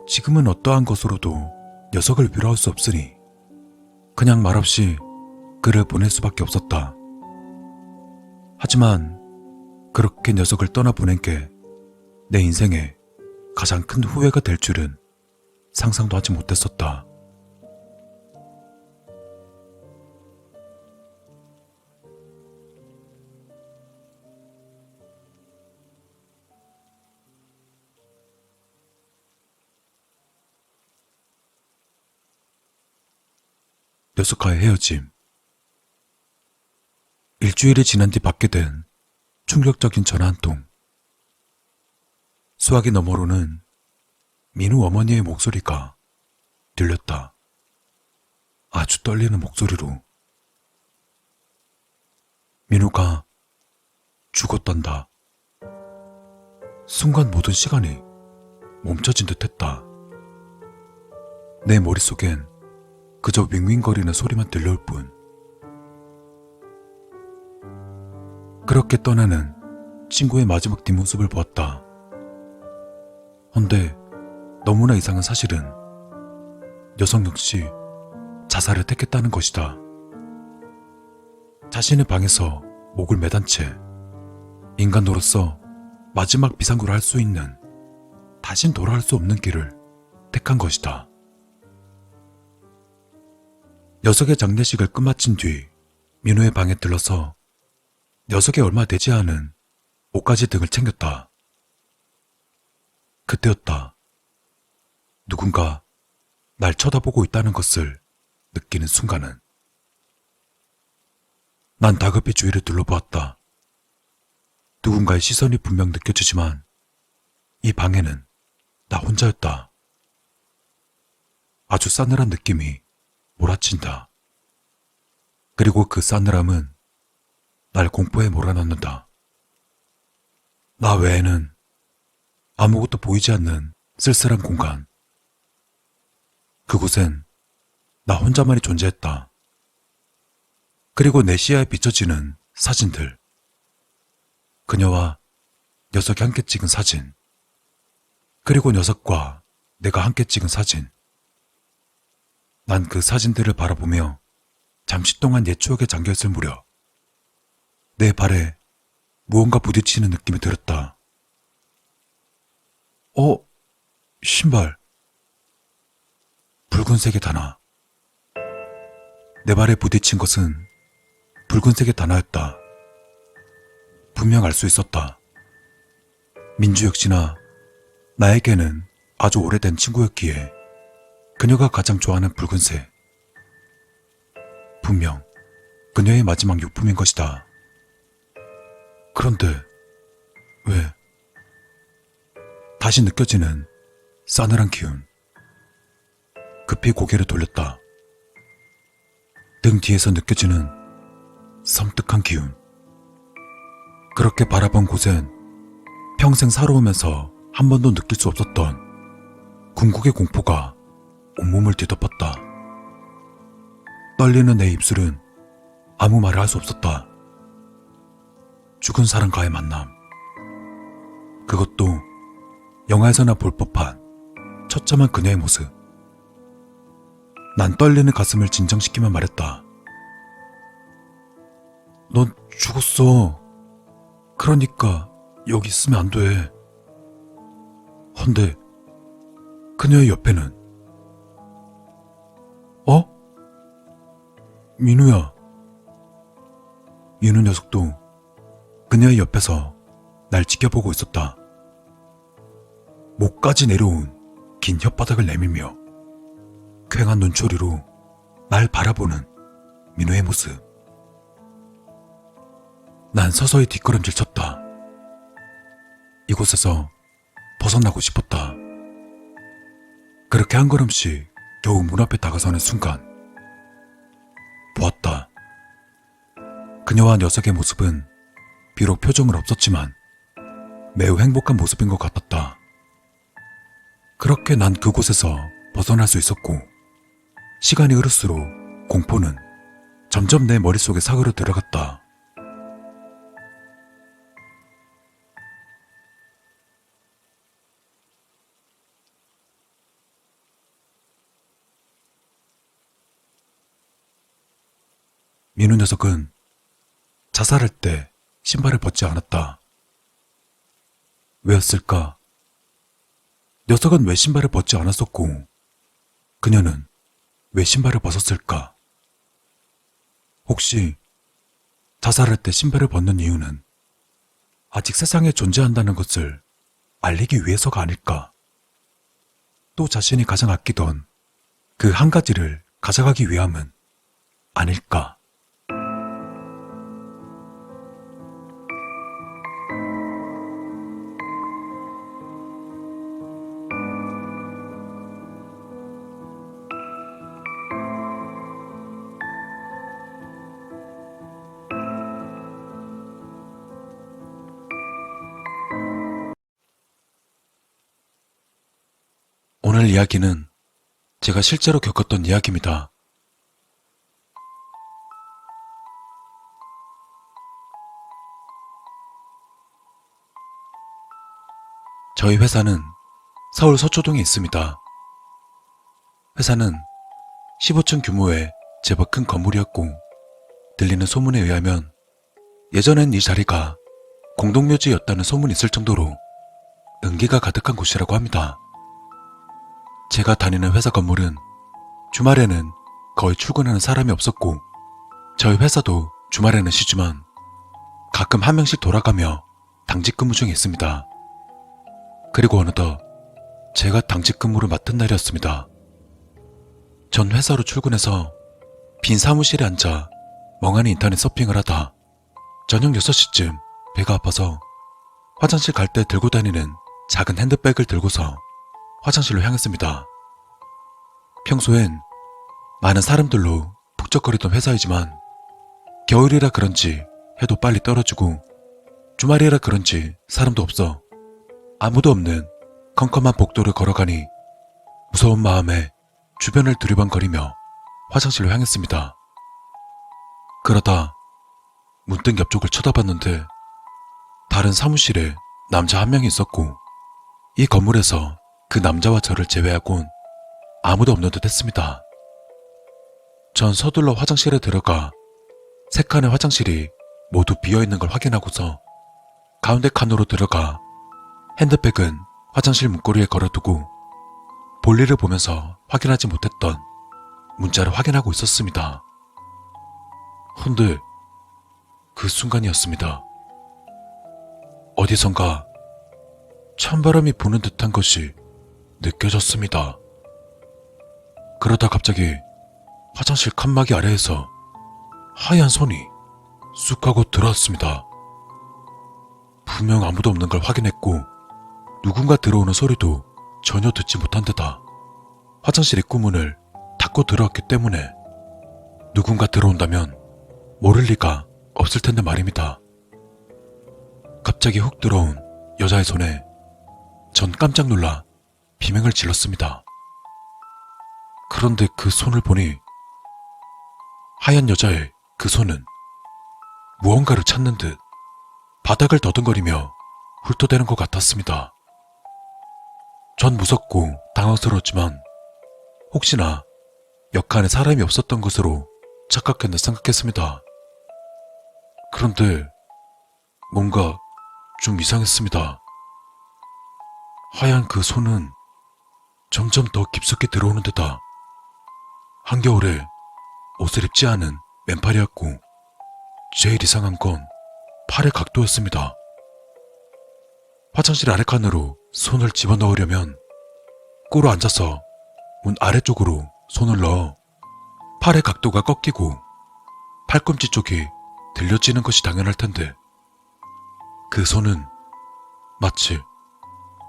지금은 어떠한 것으로도 녀석을 위로할 수 없으니 그냥 말없이 그를 보낼 수밖에 없었다. 하지만 그렇게 녀석을 떠나보낸 게 내 인생에 가장 큰 후회가 될 줄은 상상도 하지 못했었다. 녀석과의 헤어짐. 일주일이 지난 뒤 받게 된 충격적인 전화 한 통. 수화기 너머로는 민우 어머니의 목소리가 들렸다. 아주 떨리는 목소리로. 민우가 죽었단다. 순간 모든 시간이 멈춰진 듯 했다. 내 머릿속엔 그저 윙윙거리는 소리만 들려올 뿐. 그렇게 떠나는 친구의 마지막 뒷모습을 보았다. 헌데 너무나 이상한 사실은 녀석 역시 자살을 택했다는 것이다. 자신의 방에서 목을 매단 채 인간으로서 마지막 비상구를 할 수 있는 다신 돌아갈 수 없는 길을 택한 것이다. 녀석의 장례식을 끝마친 뒤 민우의 방에 들러서 녀석의 얼마 되지 않은 옷가지 등을 챙겼다. 그때였다. 누군가 날 쳐다보고 있다는 것을 느끼는 순간은. 난 다급히 주위를 둘러보았다. 누군가의 시선이 분명 느껴지지만 이 방에는 나 혼자였다. 아주 싸늘한 느낌이 몰아친다. 그리고 그 싸늘함은 날 공포에 몰아넣는다. 나 외에는 아무것도 보이지 않는 쓸쓸한 공간. 그곳엔 나 혼자만이 존재했다. 그리고 내 시야에 비춰지는 사진들. 그녀와 녀석이 함께 찍은 사진. 그리고 녀석과 내가 함께 찍은 사진. 난 그 사진들을 바라보며 잠시 동안 옛 추억에 잠겨있을 무렵 내 발에 무언가 부딪히는 느낌이 들었다. 신발. 붉은색의 단화. 내 발에 부딪힌 것은 붉은색의 단화였다. 분명 알 수 있었다. 민주 역시나 나에게는 아주 오래된 친구였기에 그녀가 가장 좋아하는 붉은색. 분명 그녀의 마지막 유품인 것이다. 그런데 왜? 다시 느껴지는 싸늘한 기운. 급히 고개를 돌렸다. 등 뒤에서 느껴지는 섬뜩한 기운. 그렇게 바라본 곳엔 평생 살아오면서 한 번도 느낄 수 없었던 궁극의 공포가 온몸을 뒤덮었다. 떨리는 내 입술은 아무 말을 할 수 없었다. 죽은 사람과의 만남. 그것도 영화에서나 볼 법한 처참한 그녀의 모습. 난 떨리는 가슴을 진정시키며 말했다. 넌 죽었어. 그러니까 여기 있으면 안 돼. 헌데 그녀의 옆에는 민우야. 민우 녀석도 그녀의 옆에서 날 지켜보고 있었다. 목까지 내려온 긴 혓바닥을 내밀며 퀭한 눈초리로 날 바라보는 민우의 모습. 난 서서히 뒷걸음질 쳤다. 이곳에서 벗어나고 싶었다. 그렇게 한 걸음씩 겨우 문 앞에 다가서는 순간 보았다. 그녀와 녀석의 모습은 비록 표정은 없었지만 매우 행복한 모습인 것 같았다. 그렇게 난 그곳에서 벗어날 수 있었고, 시간이 흐를수록 공포는 점점 내 머릿속에 사그러 들어갔다. 민우 녀석은 자살할 때 신발을 벗지 않았다. 왜였을까? 녀석은 왜 신발을 벗지 않았었고, 그녀는 왜 신발을 벗었을까? 혹시 자살할 때 신발을 벗는 이유는 아직 세상에 존재한다는 것을 알리기 위해서가 아닐까? 또 자신이 가장 아끼던 그 한 가지를 가져가기 위함은 아닐까? 오늘 이야기는 제가 실제로 겪었던 이야기입니다. 저희 회사는 서울 서초동에 있습니다. 회사는 15층 규모의 제법 큰 건물이었고, 들리는 소문에 의하면 예전엔 이 자리가 공동묘지였다는 소문이 있을 정도로 은기가 가득한 곳이라고 합니다. 제가 다니는 회사 건물은 주말에는 거의 출근하는 사람이 없었고, 저희 회사도 주말에는 쉬지만 가끔 한 명씩 돌아가며 당직 근무 중에 있습니다. 그리고 어느덧 제가 당직 근무를 맡은 날이었습니다. 전 회사로 출근해서 빈 사무실에 앉아 멍하니 인터넷 서핑을 하다 저녁 6시쯤 배가 아파서 화장실 갈 때 들고 다니는 작은 핸드백을 들고서 화장실로 향했습니다. 평소엔 많은 사람들로 북적거리던 회사이지만 겨울이라 그런지 해도 빨리 떨어지고 주말이라 그런지 사람도 없어 아무도 없는 컴컴한 복도를 걸어가니 무서운 마음에 주변을 두리번거리며 화장실로 향했습니다. 그러다 문득 옆쪽을 쳐다봤는데 다른 사무실에 남자 한 명이 있었고, 이 건물에서 그 남자와 저를 제외하곤 아무도 없는 듯 했습니다. 전 서둘러 화장실에 들어가 세 칸의 화장실이 모두 비어있는 걸 확인하고서 가운데 칸으로 들어가 핸드백은 화장실 문고리에 걸어두고 볼일을 보면서 확인하지 못했던 문자를 확인하고 있었습니다. 헌데 그 순간이었습니다. 어디선가 찬바람이 부는 듯한 것이 느껴졌습니다. 그러다 갑자기 화장실 칸막이 아래에서 하얀 손이 쑥 하고 들어왔습니다. 분명 아무도 없는 걸 확인했고 누군가 들어오는 소리도 전혀 듣지 못한 데다 화장실 입구문을 닫고 들어왔기 때문에 누군가 들어온다면 모를 리가 없을 텐데 말입니다. 갑자기 훅 들어온 여자의 손에 전 깜짝 놀라 비명을 질렀습니다. 그런데 그 손을 보니 하얀 여자의 그 손은 무언가를 찾는 듯 바닥을 더듬거리며 훑어대는 것 같았습니다. 전 무섭고 당황스러웠지만 혹시나 옆칸에 사람이 없었던 것으로 착각했나 생각했습니다. 그런데 뭔가 좀 이상했습니다. 하얀 그 손은 점점 더 깊숙이 들어오는 데다 한겨울에 옷을 입지 않은 맨팔이었고 제일 이상한 건 팔의 각도였습니다. 화장실 아래 칸으로 손을 집어넣으려면 꿇어 앉아서 문 아래쪽으로 손을 넣어 팔의 각도가 꺾이고 팔꿈치 쪽이 들려지는 것이 당연할 텐데 그 손은 마치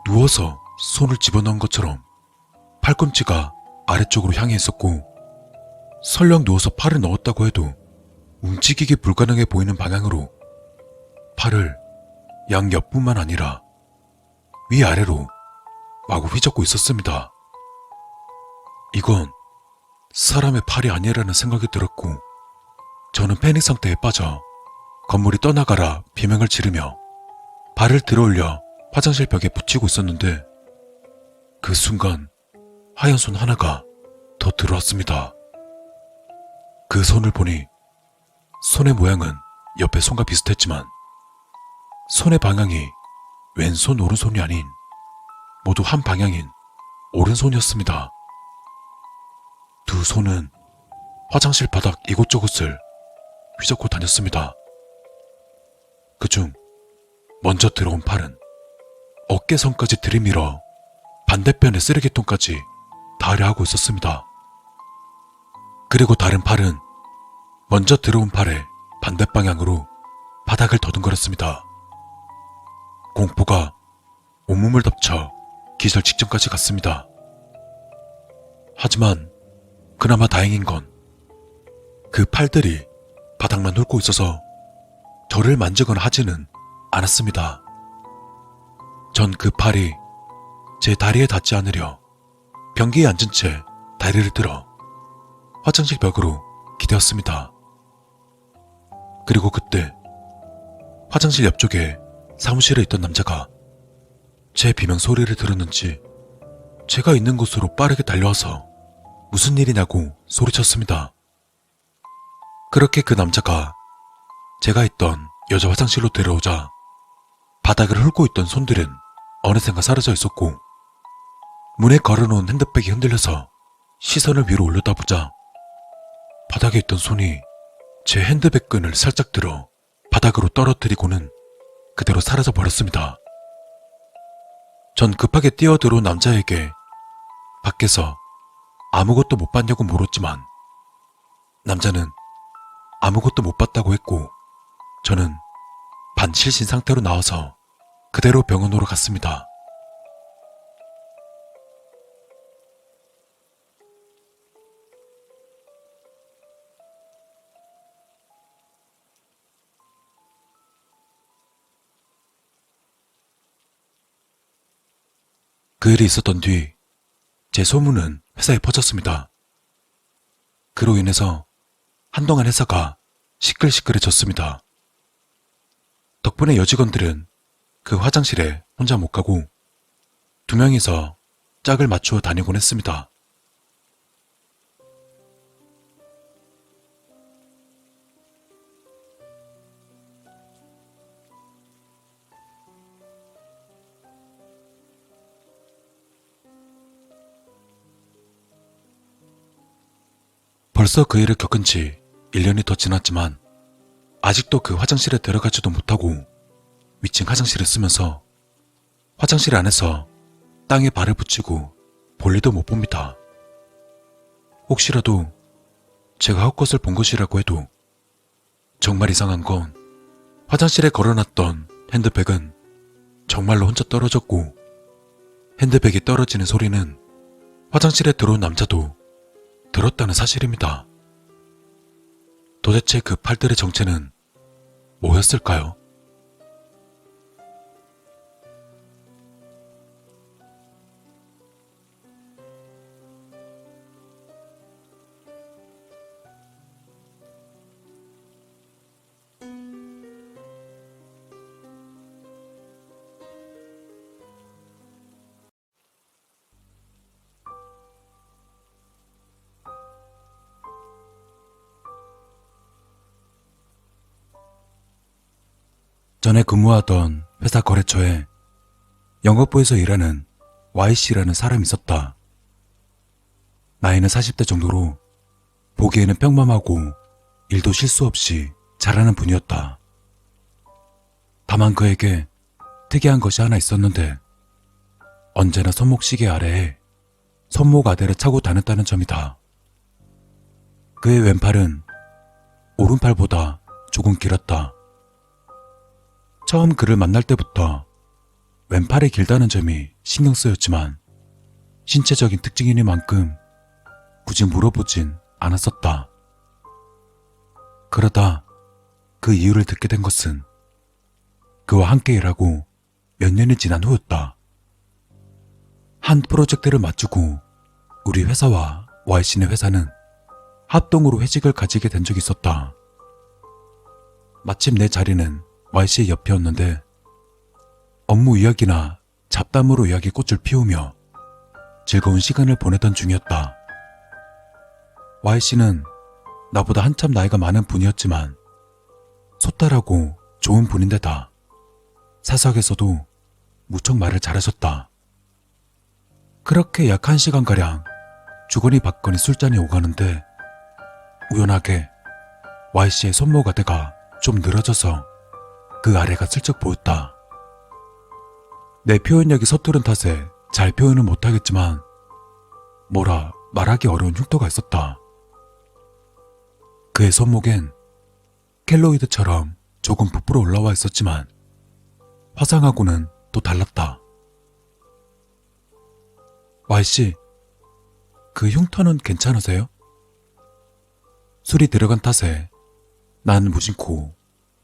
누워서 손을 집어넣은 것처럼 팔꿈치가 아래쪽으로 향해 있었고 설령 누워서 팔을 넣었다고 해도 움직이기 불가능해 보이는 방향으로 팔을 양옆뿐만 아니라 위아래로 마구 휘젓고 있었습니다. 이건 사람의 팔이 아니라는 생각이 들었고 저는 패닉 상태에 빠져 건물이 떠나가라 비명을 지르며 발을 들어올려 화장실 벽에 붙이고 있었는데 그 순간 하얀 손 하나가 더 들어왔습니다. 그 손을 보니 손의 모양은 옆의 손과 비슷했지만 손의 방향이 왼손 오른손이 아닌 모두 한 방향인 오른손이었습니다. 두 손은 화장실 바닥 이곳저곳을 휘젓고 다녔습니다. 그중 먼저 들어온 팔은 어깨선까지 들이밀어 반대편의 쓰레기통까지 닿으려 하고 있었습니다. 그리고 다른 팔은 먼저 들어온 팔의 반대방향으로 바닥을 더듬거렸습니다. 공포가 온몸을 덮쳐 기절 직전까지 갔습니다. 하지만 그나마 다행인 건 그 팔들이 바닥만 훑고 있어서 저를 만지거나 하지는 않았습니다. 전 그 팔이 제 다리에 닿지 않으려 변기에 앉은 채 다리를 들어 화장실 벽으로 기대었습니다. 그리고 그때 화장실 옆쪽에 사무실에 있던 남자가 제 비명 소리를 들었는지 제가 있는 곳으로 빠르게 달려와서 무슨 일이냐고 소리쳤습니다. 그렇게 그 남자가 제가 있던 여자 화장실로 데려오자 바닥을 훑고 있던 손들은 어느샌가 사라져 있었고 문에 걸어놓은 핸드백이 흔들려서 시선을 위로 올렸다 보자 바닥에 있던 손이 제 핸드백 끈을 살짝 들어 바닥으로 떨어뜨리고는 그대로 사라져 버렸습니다. 전 급하게 뛰어들어온 남자에게 밖에서 아무것도 못 봤냐고 물었지만 남자는 아무것도 못 봤다고 했고 저는 반칠신 상태로 나와서 그대로 병원으로 갔습니다. 그 일이 있었던 뒤 제 소문은 회사에 퍼졌습니다. 그로 인해서 한동안 회사가 시끌시끌해졌습니다. 덕분에 여직원들은 그 화장실에 혼자 못 가고 두 명이서 짝을 맞추어 다니곤 했습니다. 벌써 그 일을 겪은 지 1년이 더 지났지만 아직도 그 화장실에 들어가지도 못하고 위층 화장실을 쓰면서 화장실 안에서 땅에 발을 붙이고 볼일도 못 봅니다. 혹시라도 제가 헛것을 본 것이라고 해도 정말 이상한 건 화장실에 걸어놨던 핸드백은 정말로 혼자 떨어졌고 핸드백이 떨어지는 소리는 화장실에 들어온 남자도 들었다는 사실입니다. 도대체 그 팔들의 정체는 뭐였을까요? 전에 근무하던 회사 거래처에 영업부에서 일하는 Y씨라는 사람이 있었다. 나이는 40대 정도로 보기에는 평범하고 일도 실수 없이 잘하는 분이었다. 다만 그에게 특이한 것이 하나 있었는데 언제나 손목시계 아래에 손목 아대를 차고 다녔다는 점이다. 그의 왼팔은 오른팔보다 조금 길었다. 처음 그를 만날 때부터 왼팔이 길다는 점이 신경 쓰였지만 신체적인 특징이니만큼 굳이 물어보진 않았었다. 그러다 그 이유를 듣게 된 것은 그와 함께 일하고 몇 년이 지난 후였다. 한 프로젝트를 마치고 우리 회사와 Y씨네 회사는 합동으로 회식을 가지게 된 적이 있었다. 마침 내 자리는 Y씨의 옆이었는데 업무 이야기나 잡담으로 이야기꽃을 피우며 즐거운 시간을 보내던 중이었다. Y씨는 나보다 한참 나이가 많은 분이었지만 소탈하고 좋은 분인데다 사석에서도 무척 말을 잘하셨다. 그렇게 약 1시간가량 주거니 받거니 술잔이 오가는데 우연하게 Y씨의 손목 아대가 좀 늘어져서 그 아래가 슬쩍 보였다. 내 표현력이 서투른 탓에 잘 표현은 못하겠지만 뭐라 말하기 어려운 흉터가 있었다. 그의 손목엔 켈로이드처럼 조금 부풀어 올라와 있었지만 화상하고는 또 달랐다. Y씨, 그 흉터는 괜찮으세요? 술이 들어간 탓에 난 무심코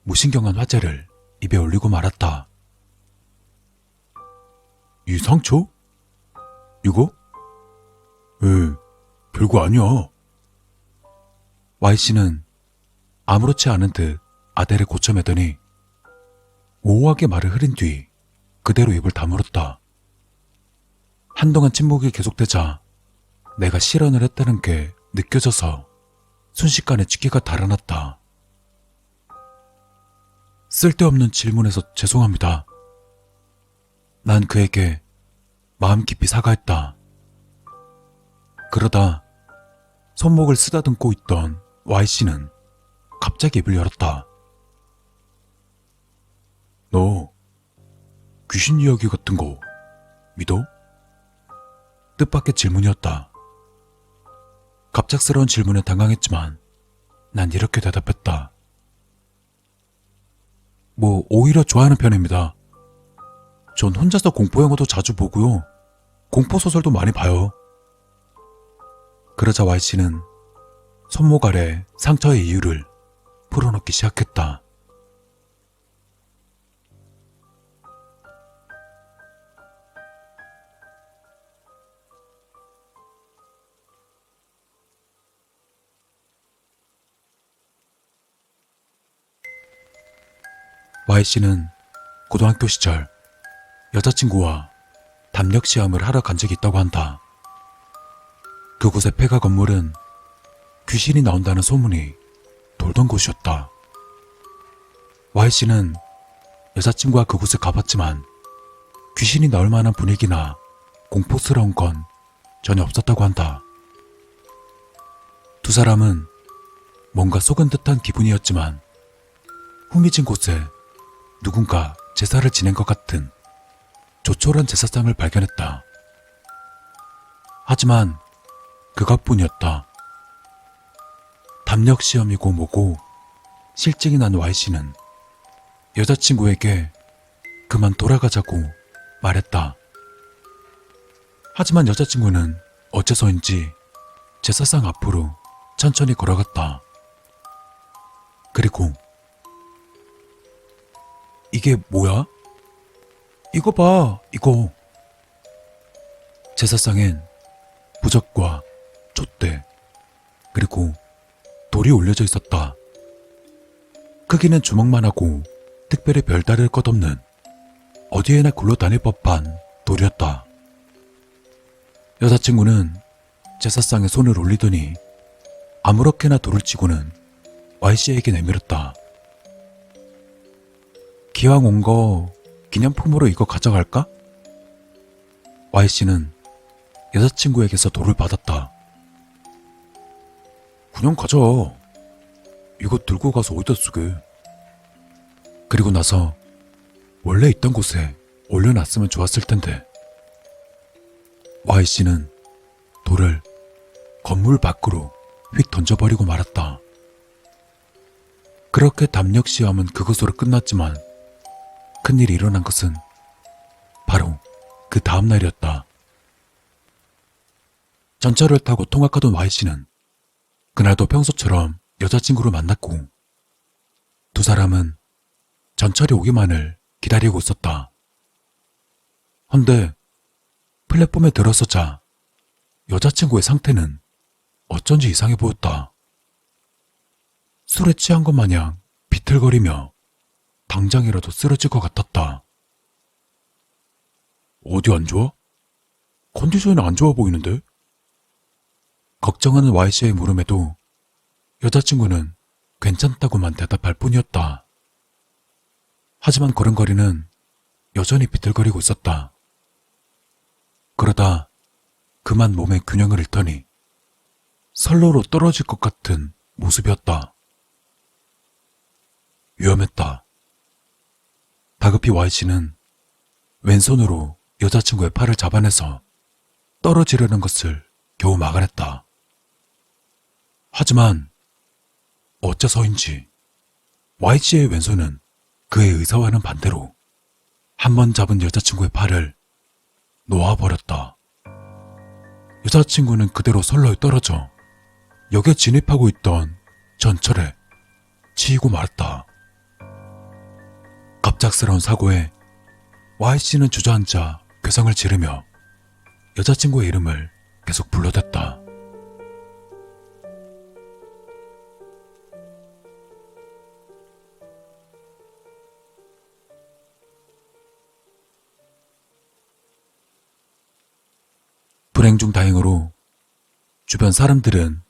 무신경한 화제를 입에 올리고 말았다. 이 상처? 이거? 별거 아니야. Y씨는 아무렇지 않은 듯 아대를 고쳐매더니 오오하게 말을 흐린 뒤 그대로 입을 다물었다. 한동안 침묵이 계속되자 내가 실언을 했다는 게 느껴져서 순식간에 쥐기가 달아났다. 쓸데없는 질문에서 죄송합니다. 난 그에게 마음 깊이 사과했다. 그러다 손목을 쓰다듬고 있던 Y씨는 갑자기 입을 열었다. 너 귀신 이야기 같은 거 믿어? 뜻밖의 질문이었다. 갑작스러운 질문에 당황했지만 난 이렇게 대답했다. 오히려 좋아하는 편입니다. 전 혼자서 공포영화도 자주 보고요. 공포소설도 많이 봐요. 그러자 Y씨는 손목 아래 상처의 이유를 풀어놓기 시작했다. Y씨는 고등학교 시절 여자친구와 담력 시험을 하러 간 적이 있다고 한다. 그곳의 폐가 건물은 귀신이 나온다는 소문이 돌던 곳이었다. Y씨는 여자친구와 그곳에 가봤지만 귀신이 나올 만한 분위기나 공포스러운 건 전혀 없었다고 한다. 두 사람은 뭔가 속은 듯한 기분이었지만 후미진 곳에 누군가 제사를 지낸 것 같은 조촐한 제사상을 발견했다. 하지만 그것뿐이었다. 담력 시험이고 뭐고 실증이 난 Y씨는 여자친구에게 그만 돌아가자고 말했다. 하지만 여자친구는 어째서인지 제사상 앞으로 천천히 걸어갔다. 그리고 이게 뭐야? 이거 봐, 이거. 제사상엔 부적과 촛대 그리고 돌이 올려져 있었다. 크기는 주먹만 하고 특별히 별다를 것 없는 어디에나 굴러다닐 법한 돌이었다. 여자친구는 제사상에 손을 올리더니 아무렇게나 돌을 치고는 Y씨에게 내밀었다. 기왕 온 거 기념품으로 이거 가져갈까? Y씨는 여자친구에게서 돌을 받았다. 그냥 가져. 이거 들고 가서 어디다 쓰게. 그리고 나서 원래 있던 곳에 올려놨으면 좋았을 텐데. Y씨는 돌을 건물 밖으로 휙 던져버리고 말았다. 그렇게 담력 시험은 그것으로 끝났지만 큰일이 일어난 것은 바로 그 다음 날이었다. 전철을 타고 통학하던 Y씨는 그날도 평소처럼 여자친구를 만났고 두 사람은 전철이 오기만을 기다리고 있었다. 헌데 플랫폼에 들어서자 여자친구의 상태는 어쩐지 이상해 보였다. 술에 취한 것 마냥 비틀거리며 당장이라도 쓰러질 것 같았다. 어디 안 좋아? 컨디션이 안 좋아 보이는데? 걱정하는 Y씨의 물음에도 여자친구는 괜찮다고만 대답할 뿐이었다. 하지만 걸음걸이는 여전히 비틀거리고 있었다. 그러다 그만 몸의 균형을 잃더니 선로로 떨어질 것 같은 모습이었다. 위험했다. 다급히 Y씨는 왼손으로 여자친구의 팔을 잡아내서 떨어지려는 것을 겨우 막아냈다. 하지만 어째서인지 Y씨의 왼손은 그의 의사와는 반대로 한 번 잡은 여자친구의 팔을 놓아버렸다. 여자친구는 그대로 선로에 떨어져 역에 진입하고 있던 전철에 치이고 말았다. 갑작스러운 사고에 Y씨는 주저앉아 괴성을 지르며 여자친구의 이름을 계속 불러댔다. 불행 중 다행으로 주변 사람들은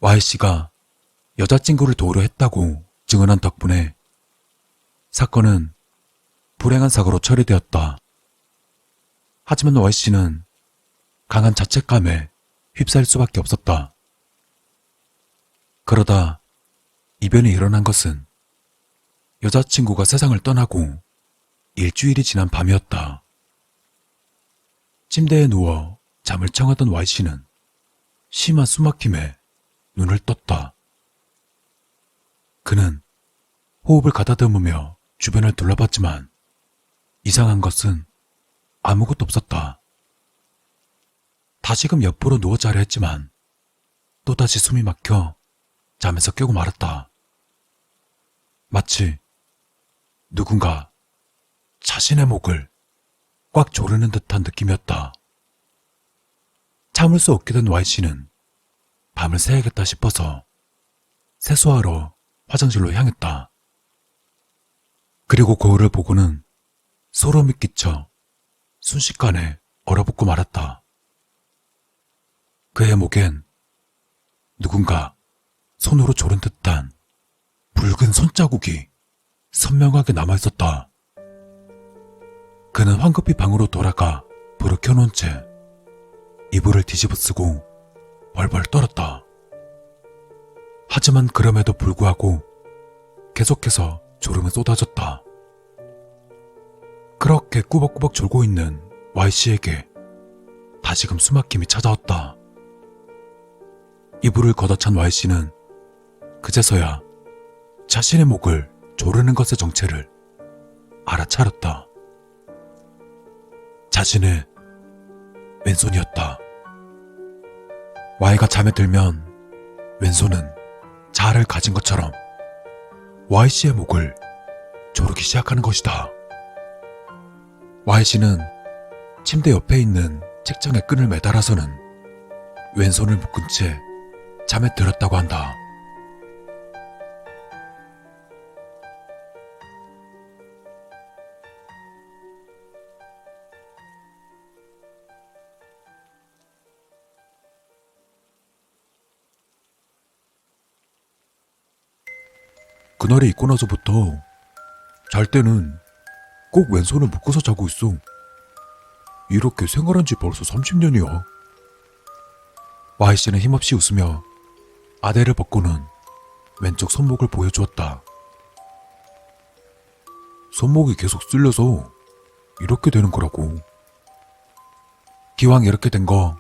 Y씨가 여자친구를 도우려 했다고 증언한 덕분에 사건은 불행한 사고로 처리되었다. 하지만 Y씨는 강한 자책감에 휩싸일 수밖에 없었다. 그러다 이변이 일어난 것은 여자친구가 세상을 떠나고 일주일이 지난 밤이었다. 침대에 누워 잠을 청하던 Y씨는 심한 숨막힘에 눈을 떴다. 그는 호흡을 가다듬으며 주변을 둘러봤지만 이상한 것은 아무것도 없었다. 다시금 옆으로 누워 자려 했지만 또다시 숨이 막혀 잠에서 깨고 말았다. 마치 누군가 자신의 목을 꽉 조르는 듯한 느낌이었다. 참을 수 없게 된 Y씨는 밤을 새야겠다 싶어서 세수하러 화장실로 향했다. 그리고 거울을 보고는 소름이 끼쳐 순식간에 얼어붙고 말았다. 그의 목엔 누군가 손으로 조른 듯한 붉은 손자국이 선명하게 남아있었다. 그는 황급히 방으로 돌아가 불을 켜놓은 채 이불을 뒤집어 쓰고 벌벌 떨었다. 하지만 그럼에도 불구하고 계속해서 졸음은 쏟아졌다. 그렇게 꾸벅꾸벅 졸고 있는 Y씨에게 다시금 숨막힘이 찾아왔다. 이불을 걷어찬 Y씨는 그제서야 자신의 목을 조르는 것의 정체를 알아차렸다. 자신의 왼손이었다. Y가 잠에 들면 왼손은 자아를 가진 것처럼 Y씨의 목을 조르기 시작하는 것이다. Y씨는 침대 옆에 있는 책장에 끈을 매달아서는 왼손을 묶은 채 잠에 들었다고 한다. 그날이 있고 나서부터 잘 때는 꼭 왼손을 묶어서 자고 있어. 이렇게 생활한 지 벌써 30년이야. Y씨는 힘없이 웃으며 아대를 벗고는 왼쪽 손목을 보여주었다. 손목이 계속 쓸려서 이렇게 되는 거라고. 기왕 이렇게 된 거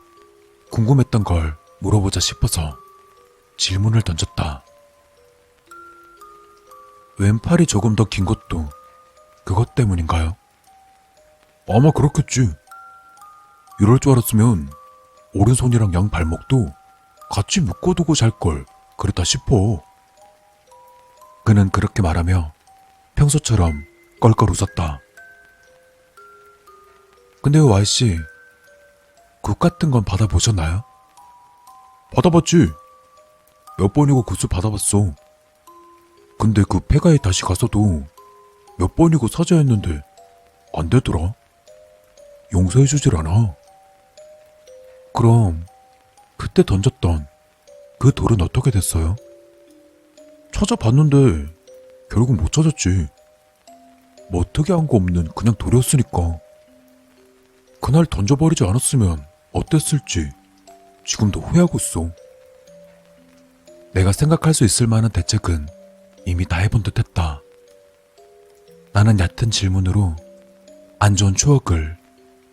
궁금했던 걸 물어보자 싶어서 질문을 던졌다. 왼팔이 조금 더 긴 것도 그것 때문인가요? 아마 그렇겠지. 이럴 줄 알았으면 오른손이랑 양 발목도 같이 묶어두고 잘 걸 그랬다 싶어. 그는 그렇게 말하며 평소처럼 껄껄 웃었다. 근데요, Y씨, 굿 같은 건 받아보셨나요? 받아봤지. 몇 번이고 굿을 받아봤어. 근데 그 폐가에 다시 가서도 몇 번이고 사자했는데 안 되더라. 용서해주질 않아. 그럼 그때 던졌던 그 돌은 어떻게 됐어요? 찾아봤는데 결국 못 찾았지. 뭐 특이한 거 없는 그냥 돌이었으니까. 그날 던져버리지 않았으면 어땠을지 지금도 후회하고 있어. 내가 생각할 수 있을 만한 대책은 이미 다 해본 듯 했다. 나는 얕은 질문으로 안 좋은 추억을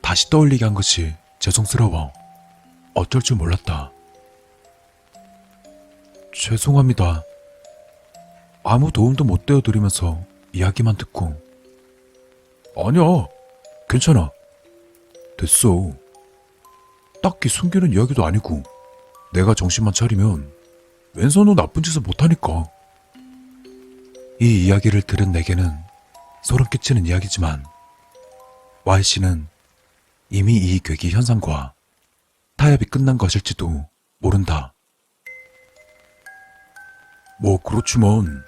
다시 떠올리게 한 것이 죄송스러워 어쩔 줄 몰랐다. 죄송합니다. 아무 도움도 못 되어드리면서 이야기만 듣고. 아니야, 괜찮아. 됐어. 딱히 숨기는 이야기도 아니고 내가 정신만 차리면 왼손은 나쁜 짓을 못하니까. 이 이야기를 들은 내게는 소름 끼치는 이야기지만 Y씨는 이미 이 괴기 현상과 타협이 끝난 것일지도 모른다. 뭐 그렇지만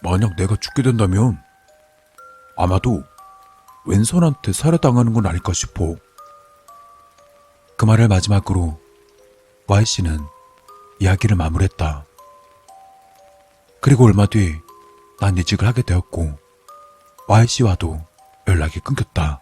만약 내가 죽게 된다면 아마도 왼손한테 살해당하는 건 아닐까 싶어. 그 말을 마지막으로 Y씨는 이야기를 마무리했다. 그리고 얼마 뒤 난 이직을 하게 되었고 Y씨와도 연락이 끊겼다.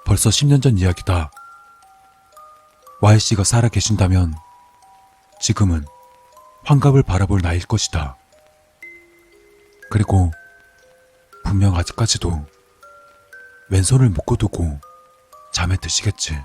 벌써 10년 전 이야기다. Y씨가 살아 계신다면 지금은 환갑을 바라볼 나이일 것이다. 그리고 분명 아직까지도 왼손을 묶어두고 잠에 드시겠지.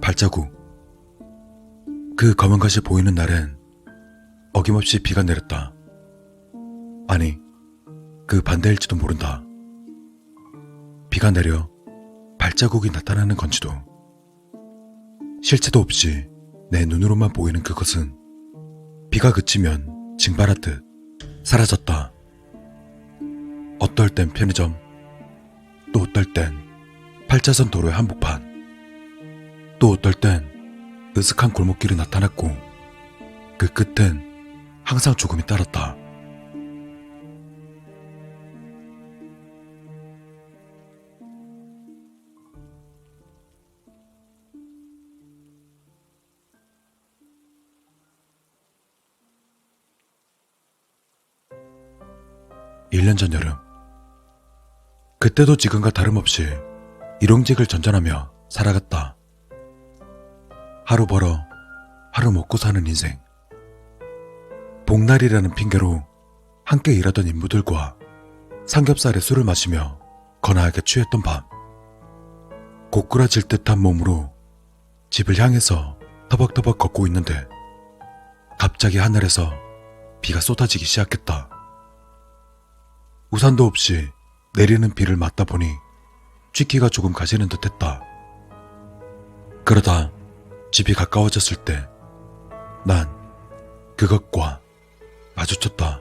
발자국. 그 검은 것이 보이는 날엔 어김없이 비가 내렸다. 아니, 그 반대일지도 모른다. 비가 내려 발자국이 나타나는 건지도. 실체도 없이 내 눈으로만 보이는 그것은 비가 그치면 징발하듯 사라졌다. 어떨 땐 편의점, 또 어떨 땐 8차선 도로의 한복판, 또 어떨 땐 으슥한 골목길이 나타났고 그 끝엔 항상 죽음이 따랐다. (1년) 전 여름, 그때도 지금과 다름없이 일용직을 전전하며 살아갔다. 하루 벌어 하루 먹고 사는 인생. 복날이라는 핑계로 함께 일하던 인부들과 삼겹살에 술을 마시며 거나하게 취했던 밤, 고꾸라질 듯한 몸으로 집을 향해서 터벅터벅 걷고 있는데 갑자기 하늘에서 비가 쏟아지기 시작했다. 우산도 없이 내리는 비를 맞다 보니 쥐기가 조금 가시는 듯했다. 그러다 집이 가까워졌을 때 난 그것과 마주쳤다.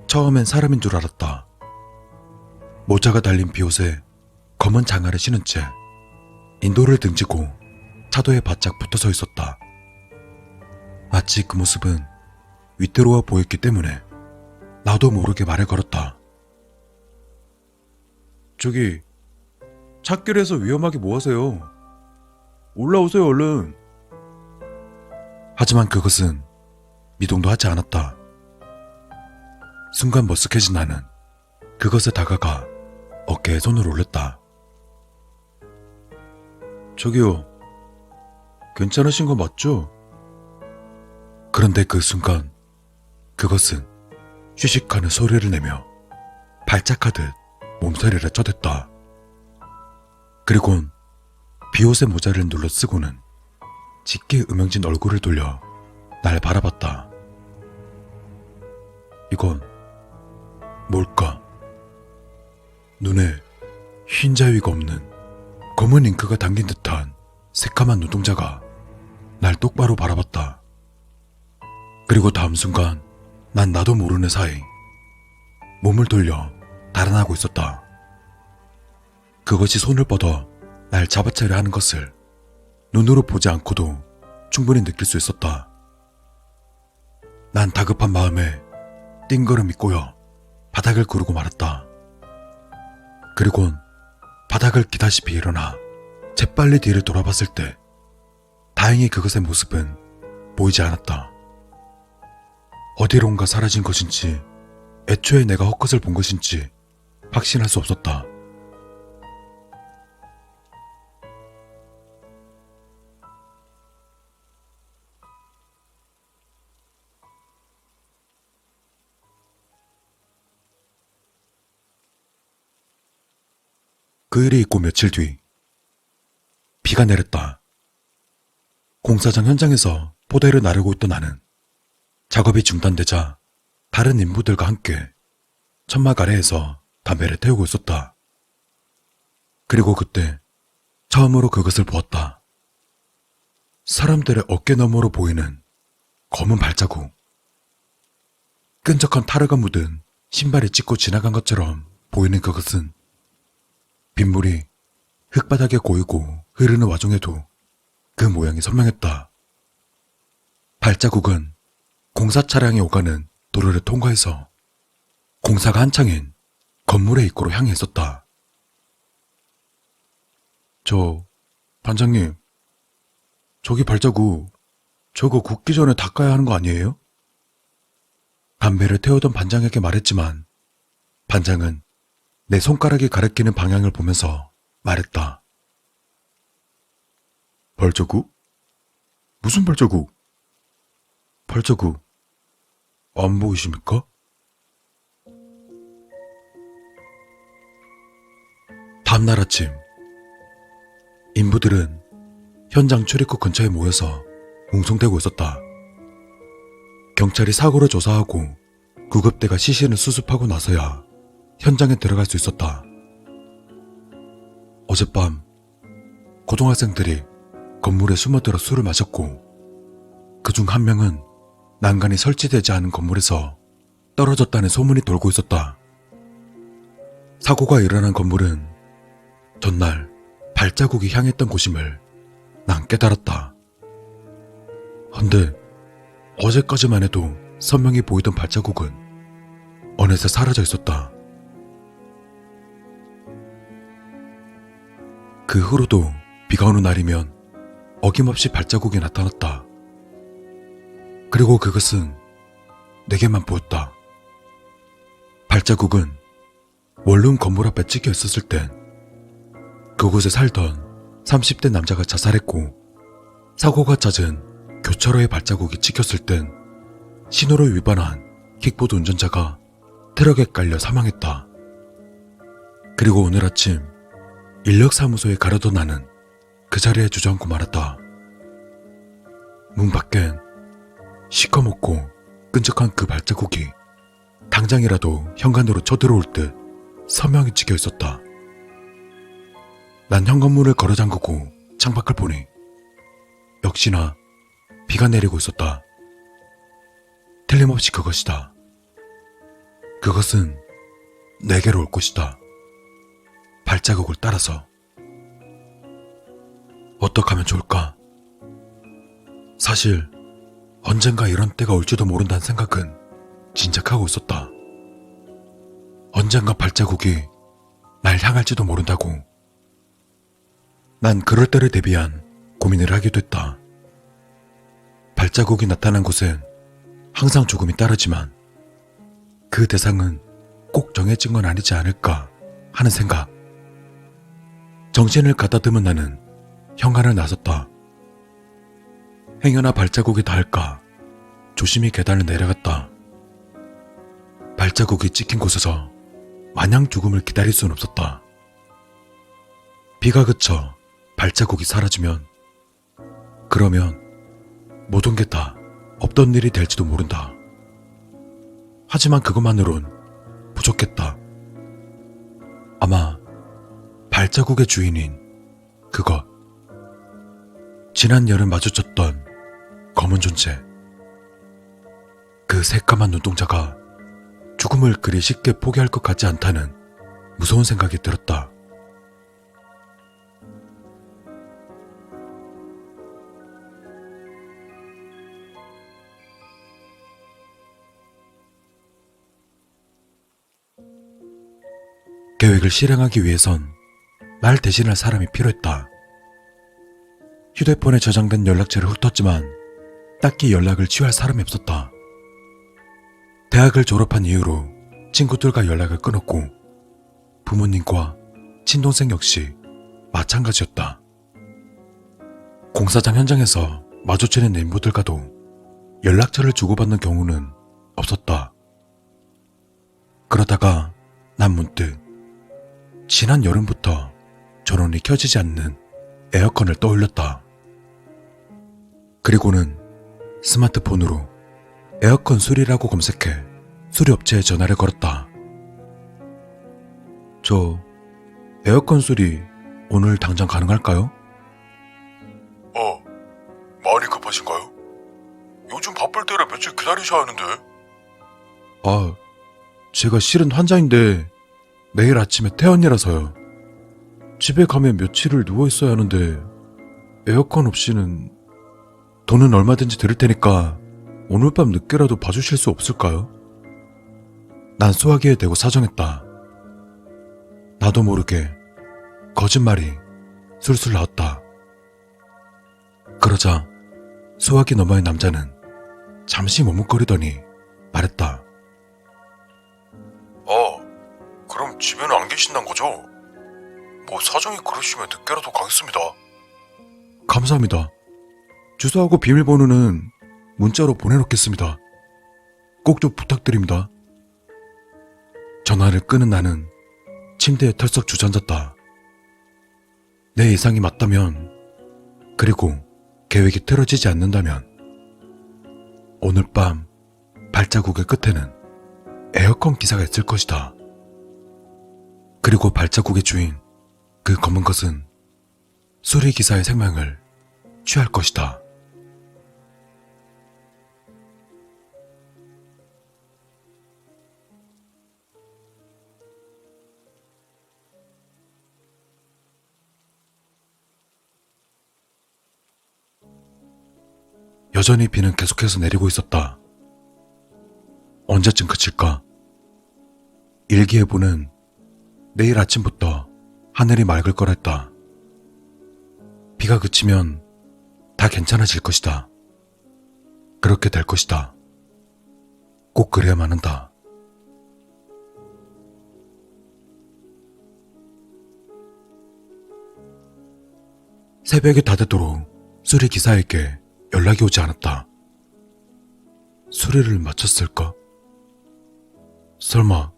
처음엔 사람인 줄 알았다. 모자가 달린 비옷에 검은 장화를 신은 채 인도를 등지고 차도에 바짝 붙어서 있었다. 마치 그 모습은 위태로워 보였기 때문에 나도 모르게 말을 걸었다. 저기, 찻길에서 위험하게 뭐하세요? 올라오세요, 얼른. 하지만 그것은 미동도 하지 않았다. 순간 머쓱해진 나는 그것에 다가가 어깨에 손을 올렸다. 저기요, 괜찮으신 거 맞죠? 그런데 그 순간 그것은 휴식하는 소리를 내며 발작하듯 몸서리를 쳐댔다. 그리곤 비옷의 모자를 눌러 쓰고는 짙게 음영진 얼굴을 돌려 날 바라봤다. 이건 뭘까? 눈에 흰 자위가 없는 검은 잉크가 담긴 듯한 새까만 눈동자가 날 똑바로 바라봤다. 그리고 다음 순간 난 나도 모르는 사이 몸을 돌려 달아나고 있었다. 그것이 손을 뻗어 날 잡아채려 하는 것을 눈으로 보지 않고도 충분히 느낄 수 있었다. 난 다급한 마음에 띵걸음이 꼬여 바닥을 구르고 말았다. 그리곤 바닥을 기다시피 일어나 재빨리 뒤를 돌아봤을 때 다행히 그것의 모습은 보이지 않았다. 어디론가 사라진 것인지 애초에 내가 헛것을 본 것인지 확신할 수 없었다. 그 일이 있고 며칠 뒤 비가 내렸다. 공사장 현장에서 포대를 나르고 있던 나는 작업이 중단되자 다른 인부들과 함께 천막 아래에서 담배를 태우고 있었다. 그리고 그때 처음으로 그것을 보았다. 사람들의 어깨 너머로 보이는 검은 발자국. 끈적한 타르가 묻은 신발이 찢고 지나간 것처럼 보이는 그것은 빗물이 흙바닥에 고이고 흐르는 와중에도 그 모양이 선명했다. 발자국은 공사 차량이 오가는 도로를 통과해서 공사가 한창인 건물의 입구로 향해 있었다. 반장님, 저기 발자국, 저거 굽기 전에 닦아야 하는 거 아니에요? 담배를 태우던 반장에게 말했지만 반장은 내 손가락이 가리키는 방향을 보면서 말했다. 발자국? 무슨 발자국? 발자국 안 보이십니까? 다음날 아침 인부들은 현장 출입구 근처에 모여서 웅성대고 있었다. 경찰이 사고를 조사하고 구급대가 시신을 수습하고 나서야 현장에 들어갈 수 있었다. 어젯밤 고등학생들이 건물에 숨어들어 술을 마셨고 그중 한 명은 난간이 설치되지 않은 건물에서 떨어졌다는 소문이 돌고 있었다. 사고가 일어난 건물은 전날 발자국이 향했던 곳임을 난 깨달았다. 헌데 어제까지만 해도 선명히 보이던 발자국은 어느새 사라져 있었다. 그 후로도 비가 오는 날이면 어김없이 발자국이 나타났다. 그리고 그것은 내게만 보였다. 발자국은 원룸 건물 앞에 찍혀 있었을 땐 그곳에 살던 30대 남자가 자살했고 사고가 잦은 교차로에 발자국이 찍혔을 땐 신호를 위반한 킥보드 운전자가 트럭에 깔려 사망했다. 그리고 오늘 아침 인력사무소에 가려던 나는 그 자리에 주저앉고 말았다. 문 밖엔 시커멓고 끈적한 그 발자국이 당장이라도 현관으로 쳐들어올 듯 선명히 찍혀 있었다. 난 현관문을 걸어 잠그고 창밖을 보니 역시나 비가 내리고 있었다. 틀림없이 그것이다. 그것은 내게로 올 것이다. 발자국을 따라서. 어떻게 하면 좋을까? 사실 언젠가 이런 때가 올지도 모른다는 생각은 진작하고 있었다. 언젠가 발자국이 날 향할지도 모른다고. 난 그럴 때를 대비한 고민을 하기도 했다. 발자국이 나타난 곳엔 항상 죽음이 따르지만 그 대상은 꼭 정해진 건 아니지 않을까 하는 생각. 정신을 가다듬은 나는 현관을 나섰다. 행여나 발자국이 닿을까 조심히 계단을 내려갔다. 발자국이 찍힌 곳에서 마냥 죽음을 기다릴 수는 없었다. 비가 그쳐 발자국이 사라지면 그러면 모든 게 다 없던 일이 될지도 모른다. 하지만 그것만으론 부족했다. 아마 발자국의 주인인 그것. 지난 여름 마주쳤던 검은 존재. 그 새까만 눈동자가 죽음을 그리 쉽게 포기할 것 같지 않다는 무서운 생각이 들었다. 계획을 실행하기 위해선 날 대신할 사람이 필요했다. 휴대폰에 저장된 연락처를 훑었지만 딱히 연락을 취할 사람이 없었다. 대학을 졸업한 이후로 친구들과 연락을 끊었고 부모님과 친동생 역시 마찬가지였다. 공사장 현장에서 마주치는 인부들과도 연락처를 주고받는 경우는 없었다. 그러다가 난 문득 지난 여름부터 전원이 켜지지 않는 에어컨을 떠올렸다. 그리고는 스마트폰으로 에어컨 수리라고 검색해 수리업체에 전화를 걸었다. 저 에어컨 수리 오늘 당장 가능할까요? 많이 급하신가요? 요즘 바쁠 때라 며칠 기다리셔야 하는데. 제가 실은 환자인데 내일 아침에 퇴원이라서요. 집에 가면 며칠을 누워있어야 하는데 에어컨 없이는. 돈은 얼마든지 드릴 테니까 오늘 밤 늦게라도 봐주실 수 없을까요? 난 수화기에 대고 사정했다. 나도 모르게 거짓말이 술술 나왔다. 그러자 수화기 너머의 남자는 잠시 머뭇거리더니 말했다. 그럼 집에는 안 계신단 거죠? 뭐 사정이 그러시면 늦게라도 가겠습니다. 감사합니다. 주소하고 비밀번호는 문자로 보내놓겠습니다. 꼭 좀 부탁드립니다. 전화를 끊은 나는 침대에 털썩 주저앉았다. 내 예상이 맞다면, 그리고 계획이 틀어지지 않는다면 오늘 밤 발자국의 끝에는 에어컨 기사가 있을 것이다. 그리고 발자국의 주인, 그 검은 것은 수리기사의 생명을 취할 것이다. 여전히 비는 계속해서 내리고 있었다. 언제쯤 그칠까? 일기예보는 내일 아침부터 하늘이 맑을 거라 했다. 비가 그치면 다 괜찮아질 것이다. 그렇게 될 것이다. 꼭 그래야만 한다. 새벽이 다 되도록 수리기사에게 연락이 오지 않았다. 수리를 마쳤을까? 설마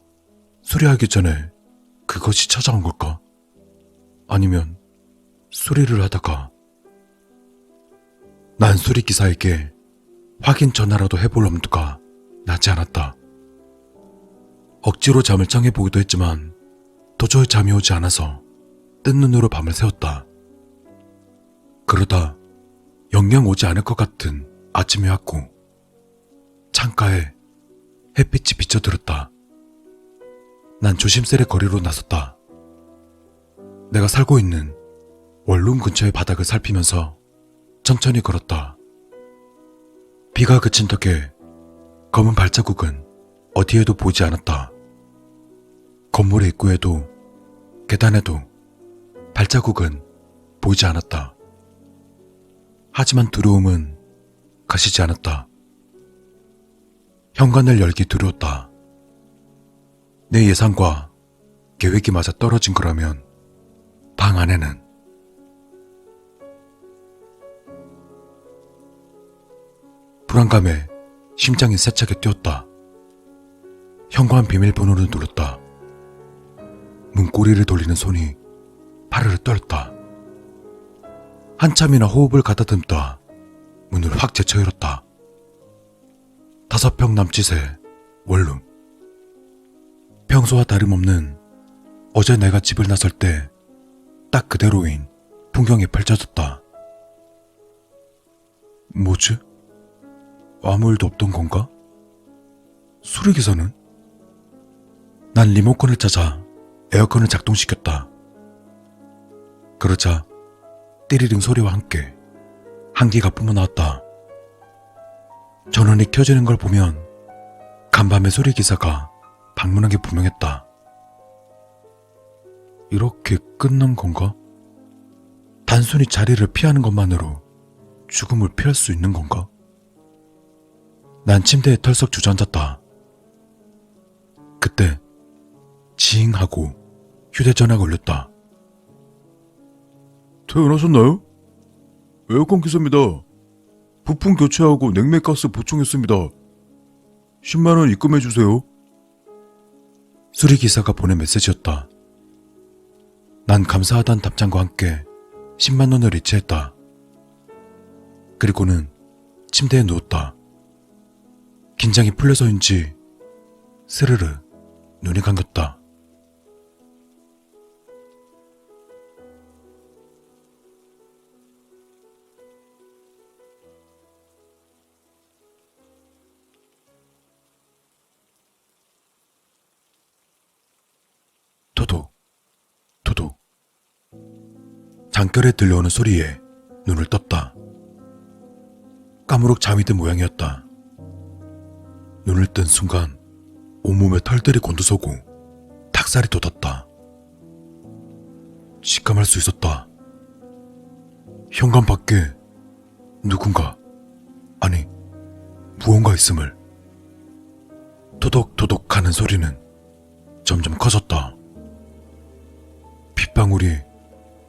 수리하기 전에 그것이 찾아온 걸까? 아니면 수리를 하다가. 난 수리기사에게 확인 전화라도 해볼 엄두가 나지 않았다. 억지로 잠을 청해보기도 했지만 도저히 잠이 오지 않아서 뜬 눈으로 밤을 새웠다. 그러다 영영 오지 않을 것 같은 아침이 왔고 창가에 햇빛이 비쳐들었다. 난 조심스레 거리로 나섰다. 내가 살고 있는 원룸 근처의 바닥을 살피면서 천천히 걸었다. 비가 그친 덕에 검은 발자국은 어디에도 보이지 않았다. 건물의 입구에도 계단에도 발자국은 보이지 않았다. 하지만 두려움은 가시지 않았다. 현관을 열기 두려웠다. 내 예상과 계획이 맞아 떨어진 거라면 방 안에는 불안감에 심장이 세차게 뛰었다. 현관 비밀번호를 눌렀다. 문고리를 돌리는 손이 파르르 떨었다. 한참이나 호흡을 가다듬다 문을 확 제쳐 열었다. 5평 남짓의 원룸. 평소와 다름없는 어제 내가 집을 나설 때 딱 그대로인 풍경이 펼쳐졌다. 뭐지? 아무 일도 없던 건가? 수리기사는? 난 리모컨을 찾아 에어컨을 작동시켰다. 그러자 띠리링 소리와 함께 한기가 뿜어나왔다. 전원이 켜지는 걸 보면 간밤에 수리기사가 방문한 게 분명했다. 이렇게 끝난 건가? 단순히 자리를 피하는 것만으로 죽음을 피할 수 있는 건가? 난 침대에 털썩 주저앉았다. 그때 징 하고 휴대전화가 울렸다. 퇴근하셨나요? 에어컨 기사입니다. 부품 교체하고 냉매가스 보충했습니다. 10만원 입금해주세요. 수리기사가 보낸 메시지였다. 난 감사하다는 답장과 함께 10만 원을 이체했다. 그리고는 침대에 누웠다. 긴장이 풀려서인지 스르르 눈이 감겼다. 도독, 도독. 장결에 들려오는 소리에 눈을 떴다. 까무룩 잠이 든 모양이었다. 눈을 뜬 순간 온몸에 털들이 곤두서고 닭살이 돋았다. 직감할 수 있었다. 현관 밖에 누군가, 아니 무언가 있음을. 토독토독 하는 소리는 점점 커졌다. 빗방울이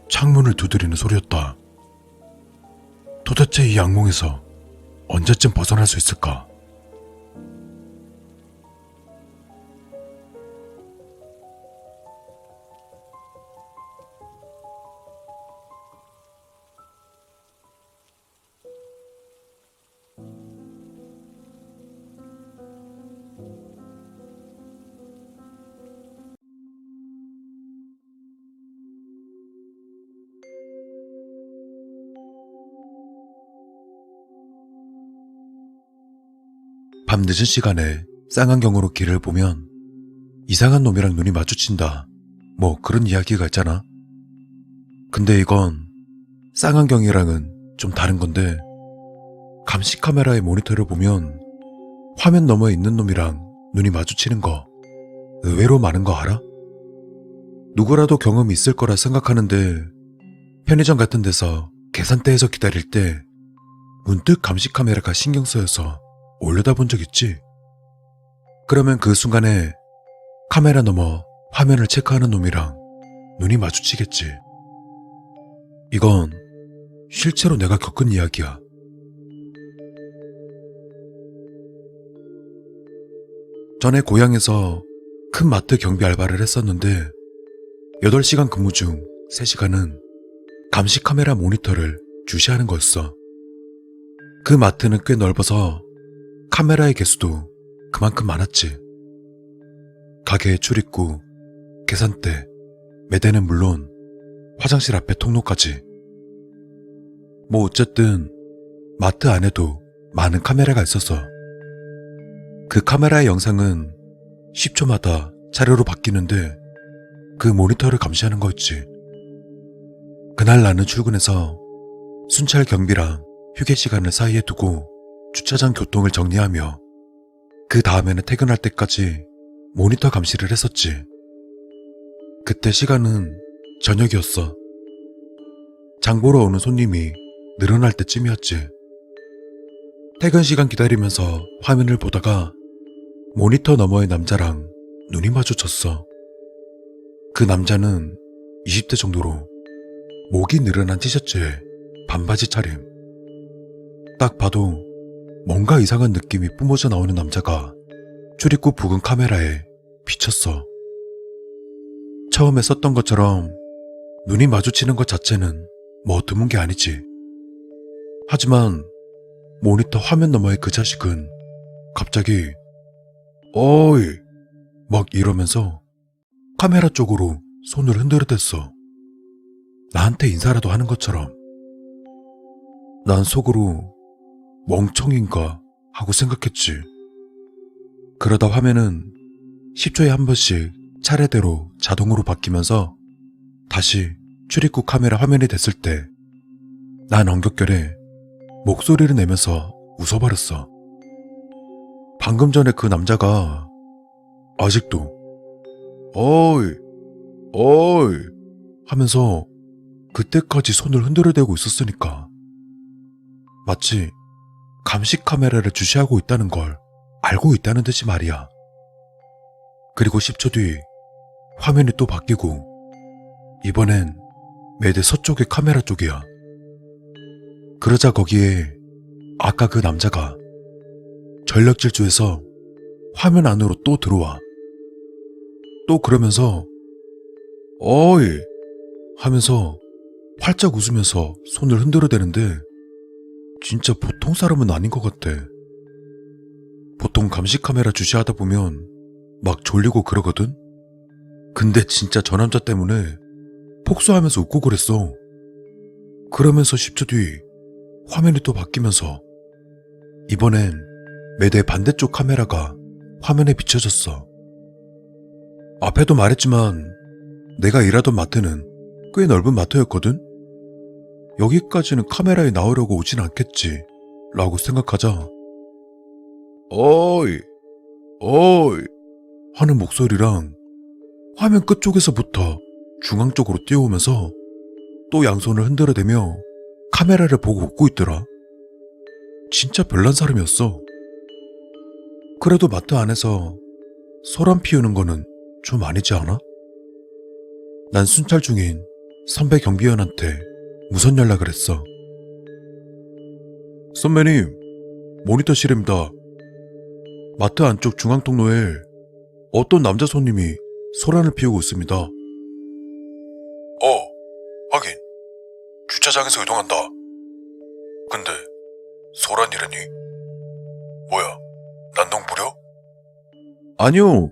창문을 두드리는 소리였다. 도대체 이 악몽에서 언제쯤 벗어날 수 있을까? 밤 늦은 시간에 쌍안경으로 길을 보면 이상한 놈이랑 눈이 마주친다. 뭐 그런 이야기가 있잖아. 근데 이건 쌍안경이랑은 좀 다른 건데, 감시 카메라의 모니터를 보면 화면 너머에 있는 놈이랑 눈이 마주치는 거 의외로 많은 거 알아? 누구라도 경험이 있을 거라 생각하는데, 편의점 같은 데서 계산대에서 기다릴 때 문득 감시 카메라가 신경 쓰여서 올려다본 적 있지? 그러면 그 순간에 카메라 너머 화면을 체크하는 놈이랑 눈이 마주치겠지. 이건 실제로 내가 겪은 이야기야. 전에 고향에서 큰 마트 경비 알바를 했었는데 8시간 근무 중 3시간은 감시 카메라 모니터를 주시하는 거였어. 그 마트는 꽤 넓어서 카메라의 개수도 그만큼 많았지. 가게의 출입구, 계산대, 매대는 물론 화장실 앞에 통로까지. 뭐 어쨌든 마트 안에도 많은 카메라가 있어서 그 카메라의 영상은 10초마다 자료로 바뀌는데 그 모니터를 감시하는 거였지. 그날 나는 출근해서 순찰 경비랑 휴게 시간을 사이에 두고 주차장 교통을 정리하며 그 다음에는 퇴근할 때까지 모니터 감시를 했었지. 그때 시간은 저녁이었어. 장 보러 오는 손님이 늘어날 때쯤이었지. 퇴근 시간 기다리면서 화면을 보다가 모니터 너머의 남자랑 눈이 마주쳤어. 그 남자는 20대 정도로 목이 늘어난 티셔츠에 반바지 차림. 딱 봐도 뭔가 이상한 느낌이 뿜어져 나오는 남자가 출입구 부근 카메라에 비쳤어. 처음에 썼던 것처럼 눈이 마주치는 것 자체는 뭐 드문 게 아니지. 하지만 모니터 화면 너머의 그 자식은 갑자기 어이 막 이러면서 카메라 쪽으로 손을 흔들어댔어. 나한테 인사라도 하는 것처럼. 난 속으로 멍청인가 하고 생각했지. 그러다 화면은 10초에 한 번씩 차례대로 자동으로 바뀌면서 다시 출입구 카메라 화면이 됐을 때 난 엉겹결에 목소리를 내면서 웃어버렸어. 방금 전에 그 남자가 아직도 어이 하면서 그때까지 손을 흔들어대고 있었으니까 마치 감시 카메라를 주시하고 있다는 걸 알고 있다는 듯이 말이야. 그리고 10초 뒤 화면이 또 바뀌고 이번엔 매대 서쪽의 카메라 쪽이야. 그러자 거기에 아까 그 남자가 전력 질주해서 화면 안으로 또 들어와. 또 그러면서 어이 하면서 활짝 웃으면서 손을 흔들어대는데 진짜 보통 사람은 아닌 것 같아. 보통 감시 카메라 주시하다 보면 막 졸리고 그러거든? 근데 진짜 저 남자 때문에 폭소하면서 웃고 그랬어. 그러면서 10초 뒤 화면이 또 바뀌면서 이번엔 매대 반대쪽 카메라가 화면에 비춰졌어. 앞에도 말했지만 내가 일하던 마트는 꽤 넓은 마트였거든? 여기까지는 카메라에 나오려고 오진 않겠지 라고 생각하자 어이 하는 목소리랑 화면 끝쪽에서부터 중앙 쪽으로 뛰어오면서 또 양손을 흔들어대며 카메라를 보고 웃고 있더라. 진짜 별난 사람이었어. 그래도 마트 안에서 소란 피우는 거는 좀 아니지 않아? 난 순찰 중인 선배 경비원한테 무선 연락을 했어. 선배님, 모니터실입니다. 마트 안쪽 중앙 통로에 어떤 남자 손님이 소란을 피우고 있습니다. 확인. 주차장에서 이동한다. 근데 소란이라니? 뭐야, 난동 부려? 아니요,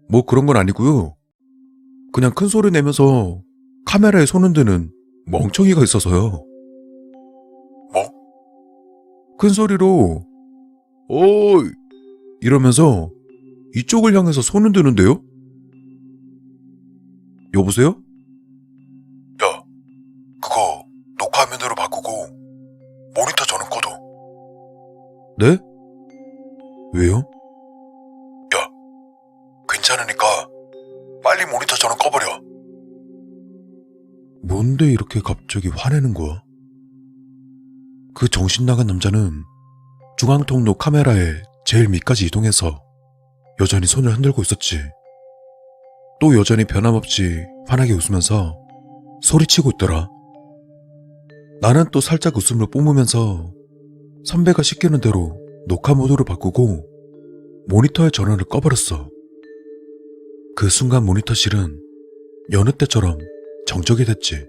뭐 그런 건 아니고요. 그냥 큰 소리 내면서 카메라에 손 흔드는 멍청이가 있어서요. 뭐? 큰 소리로 어이 이러면서 이쪽을 향해서 손 흔드는데요? 여보세요? 야, 그거 녹화 화면으로 바꾸고 모니터 전원 꺼둬. 네? 왜요? 야, 괜찮으니까 빨리 모니터 전원 꺼버려. 뭔데 이렇게 갑자기 화내는 거야? 그 정신나간 남자는 중앙통로 카메라의 제일 밑까지 이동해서 여전히 손을 흔들고 있었지. 또 여전히 변함없이 환하게 웃으면서 소리치고 있더라. 나는 또 살짝 웃음을 뿜으면서 선배가 시키는 대로 녹화 모드로 바꾸고 모니터의 전원을 꺼버렸어. 그 순간 모니터실은 여느 때처럼 정적이 됐지.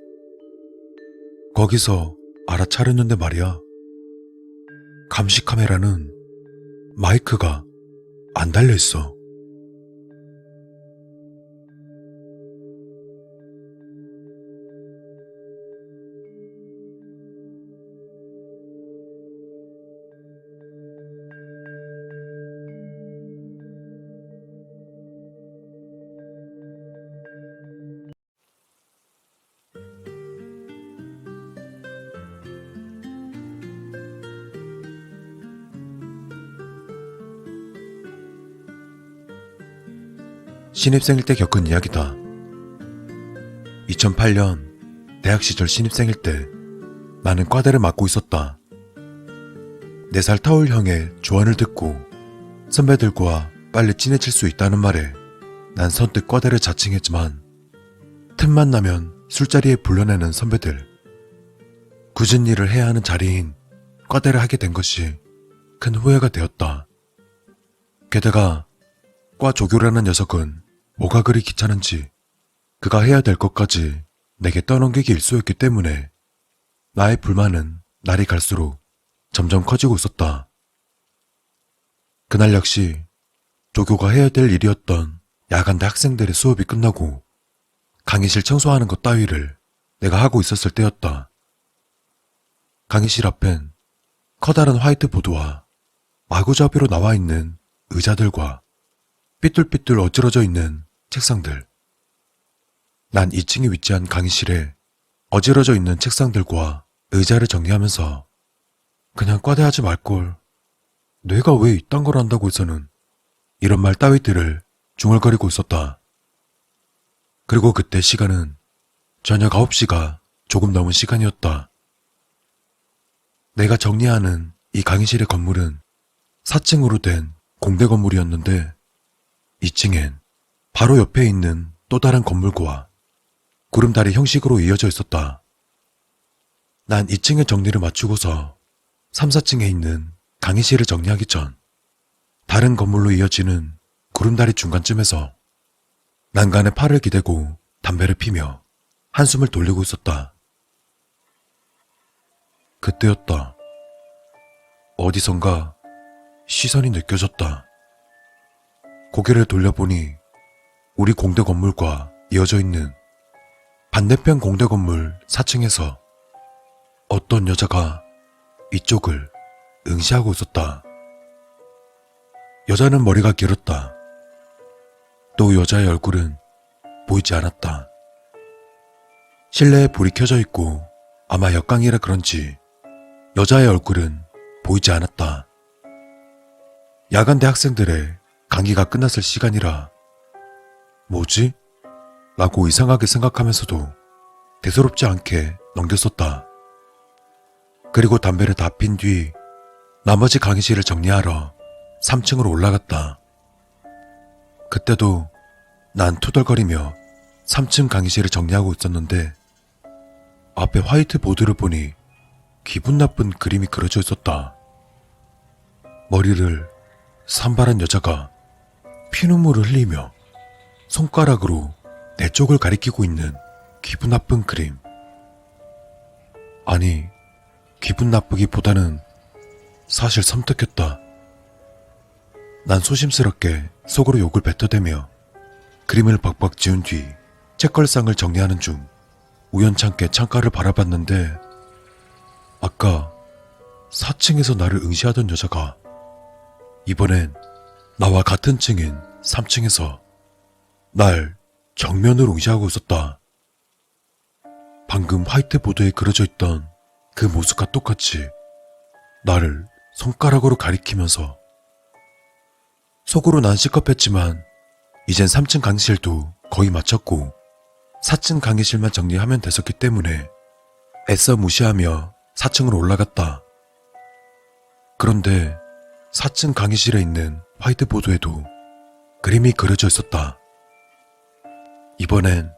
거기서 알아차렸는데 말이야. 감시 카메라는 마이크가 안 달려있어. 신입생일 때 겪은 이야기다. 2008년 대학 시절 신입생일 때 나는 과대를 맡고 있었다. 4살 터울 형의 조언을 듣고 선배들과 빨리 친해질 수 있다는 말에 난 선뜻 과대를 자칭했지만 틈만 나면 술자리에 불러내는 선배들, 굳은 일을 해야 하는 자리인 과대를 하게 된 것이 큰 후회가 되었다. 게다가 과 조교라는 녀석은 뭐가 그리 귀찮은지 그가 해야 될 것까지 내게 떠넘기기 일쑤였기 때문에 나의 불만은 날이 갈수록 점점 커지고 있었다. 그날 역시 조교가 해야 될 일이었던 야간대 학생들의 수업이 끝나고 강의실 청소하는 것 따위를 내가 하고 있었을 때였다. 강의실 앞엔 커다란 화이트보드와 마구잡이로 나와 있는 의자들과 삐뚤삐뚤 어지러져 있는 책상들. 난 2층에 위치한 강의실에 어지러져 있는 책상들과 의자를 정리하면서 그냥 과대하지 말걸. 내가 왜 이딴 걸 한다고 해서는 이런 말 따위들을 중얼거리고 있었다. 그리고 그때 시간은 저녁 9시가 조금 넘은 시간이었다. 내가 정리하는 이 강의실의 건물은 4층으로 된 공대 건물이었는데 2층엔 바로 옆에 있는 또 다른 건물과 구름다리 형식으로 이어져 있었다. 난 2층의 정리를 마치고서 3, 4층에 있는 강의실을 정리하기 전 다른 건물로 이어지는 구름다리 중간쯤에서 난간에 팔을 기대고 담배를 피며 한숨을 돌리고 있었다. 그때였다. 어디선가 시선이 느껴졌다. 고개를 돌려보니 우리 공대 건물과 이어져 있는 반대편 공대 건물 4층에서 어떤 여자가 이쪽을 응시하고 있었다. 여자는 머리가 길었다. 또 여자의 얼굴은 보이지 않았다. 실내에 불이 켜져 있고 아마 역광이라 그런지 여자의 얼굴은 보이지 않았다. 야간대 학생들의 강의가 끝났을 시간이라 뭐지? 라고 이상하게 생각하면서도 대수롭지 않게 넘겼었다. 그리고 담배를 다 핀 뒤 나머지 강의실을 정리하러 3층으로 올라갔다. 그때도 난 투덜거리며 3층 강의실을 정리하고 있었는데 앞에 화이트보드를 보니 기분 나쁜 그림이 그려져 있었다. 머리를 산발한 여자가 피눈물을 흘리며 손가락으로 내 쪽을 가리키고 있는 기분 나쁜 그림. 아니, 기분 나쁘기보다는 사실 섬뜩했다. 난 소심스럽게 속으로 욕을 뱉어대며 그림을 박박 지운 뒤 책걸상을 정리하는 중 우연찮게 창가를 바라봤는데 아까 4층에서 나를 응시하던 여자가 이번엔 나와 같은 층인 3층에서 날 정면으로 응시하고 있었다. 방금 화이트보드에 그려져 있던 그 모습과 똑같이 나를 손가락으로 가리키면서 속으로 난 시겁했지만 이젠 3층 강의실도 거의 마쳤고 4층 강의실만 정리하면 됐었기 때문에 애써 무시하며 4층으로 올라갔다. 그런데 4층 강의실에 있는 화이트보드에도 그림이 그려져 있었다. 이번엔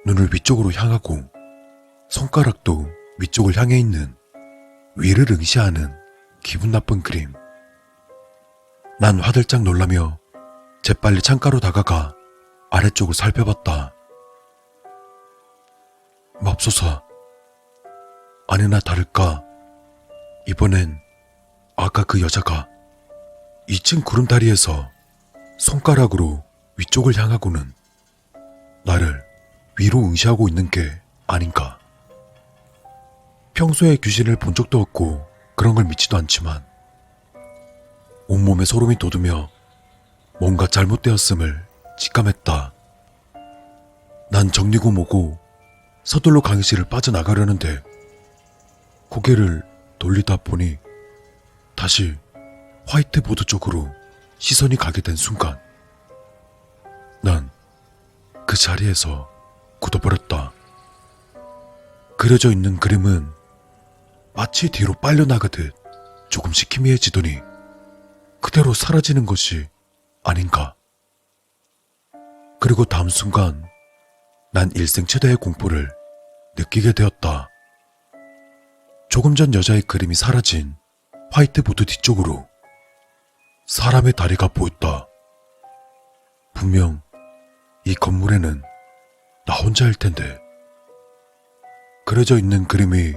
눈을 위쪽으로 향하고 손가락도 위쪽을 향해 있는 위를 응시하는 기분 나쁜 그림. 난 화들짝 놀라며 재빨리 창가로 다가가 아래쪽을 살펴봤다. 맙소사. 아니나 다를까 이번엔 아까 그 여자가 2층 구름다리에서 손가락으로 위쪽을 향하고는 나를 위로 응시하고 있는 게 아닌가. 평소에 귀신을 본 적도 없고 그런 걸 믿지도 않지만 온몸에 소름이 돋으며 뭔가 잘못되었음을 직감했다. 난 정리고 뭐고 서둘러 강의실을 빠져나가려는데 고개를 돌리다 보니 다시 화이트보드 쪽으로 시선이 가게 된 순간 난 그 자리에서 굳어버렸다. 그려져 있는 그림은 마치 뒤로 빨려나가듯 조금씩 희미해지더니 그대로 사라지는 것이 아닌가. 그리고 다음 순간 난 일생 최대의 공포를 느끼게 되었다. 조금 전 여자의 그림이 사라진 화이트보드 뒤쪽으로 사람의 다리가 보였다. 분명 이 건물에는 나 혼자일 텐데 그려져 있는 그림이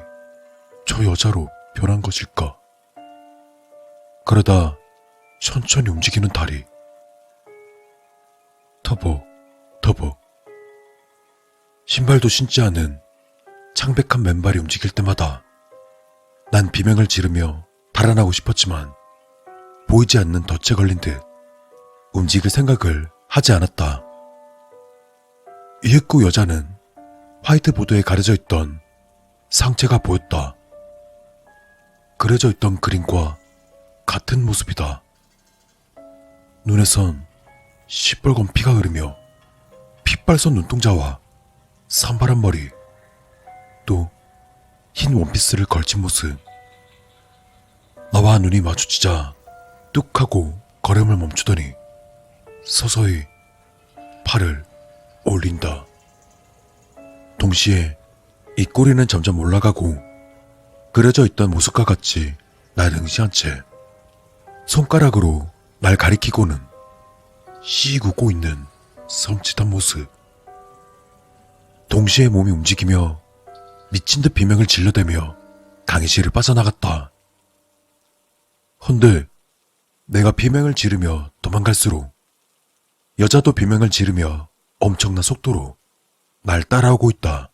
저 여자로 변한 것일까? 그러다 천천히 움직이는 다리. 터벅. 신발도 신지 않은 창백한 맨발이 움직일 때마다 난 비명을 지르며 달아나고 싶었지만 보이지 않는 덫에 걸린 듯 움직일 생각을 하지 않았다. 이윽고 여자는 화이트보드에 가려져 있던 상체가 보였다. 그려져 있던 그림과 같은 모습이다. 눈에선 시뻘건 피가 흐르며 핏발선 눈동자와 산발한 머리, 또 흰 원피스를 걸친 모습. 나와 눈이 마주치자 뚝 하고 걸음을 멈추더니 서서히 팔을 올린다. 동시에 이 꼬리는 점점 올라가고 그려져 있던 모습과 같이 날 응시한 채 손가락으로 날 가리키고는 씩 웃고 있는 섬찟한 모습. 동시에 몸이 움직이며 미친 듯 비명을 질러대며 강의실을 빠져나갔다. 헌데 내가 비명을 지르며 도망갈수록 여자도 비명을 지르며 엄청난 속도로 날 따라오고 있다.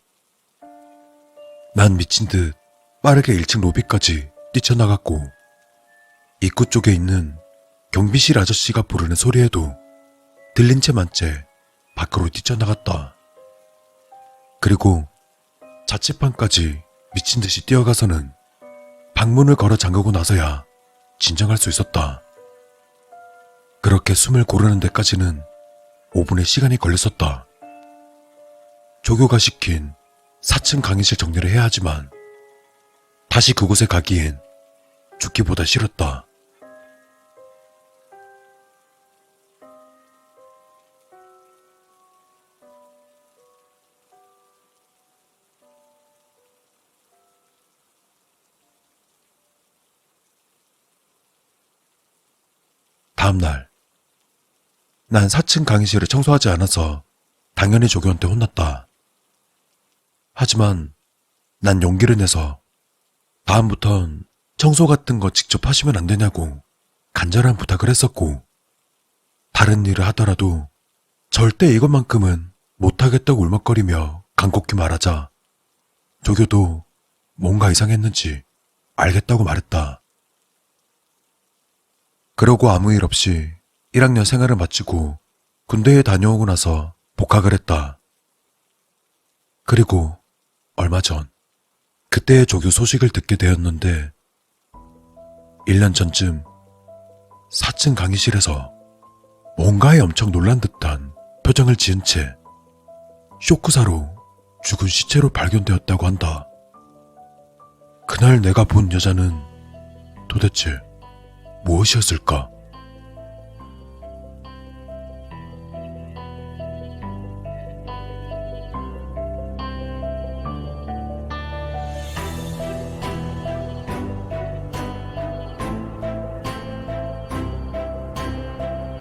난 미친 듯 빠르게 1층 로비까지 뛰쳐나갔고 입구 쪽에 있는 경비실 아저씨가 부르는 소리에도 들린 채 만 채 밖으로 뛰쳐나갔다. 그리고 자취방까지 미친 듯이 뛰어가서는 방문을 걸어 잠그고 나서야 진정할 수 있었다. 그렇게 숨을 고르는 데까지는 5분의 시간이 걸렸었다. 조교가 시킨 4층 강의실 정리를 해야 하지만 다시 그곳에 가기엔 죽기보다 싫었다. 다음날, 난 4층 강의실을 청소하지 않아서 당연히 조교한테 혼났다. 하지만 난 용기를 내서 다음부턴 청소 같은 거 직접 하시면 안 되냐고 간절한 부탁을 했었고, 다른 일을 하더라도 절대 이것만큼은 못하겠다고 울먹거리며 간곡히 말하자 조교도 뭔가 이상했는지 알겠다고 말했다. 그러고 아무 일 없이 1학년 생활을 마치고 군대에 다녀오고 나서 복학을 했다. 그리고 얼마 전 그때의 조교 소식을 듣게 되었는데 1년 전쯤 4층 강의실에서 뭔가에 엄청 놀란 듯한 표정을 지은 채 쇼크사로 죽은 시체로 발견되었다고 한다. 그날 내가 본 여자는 도대체 무엇이었을까?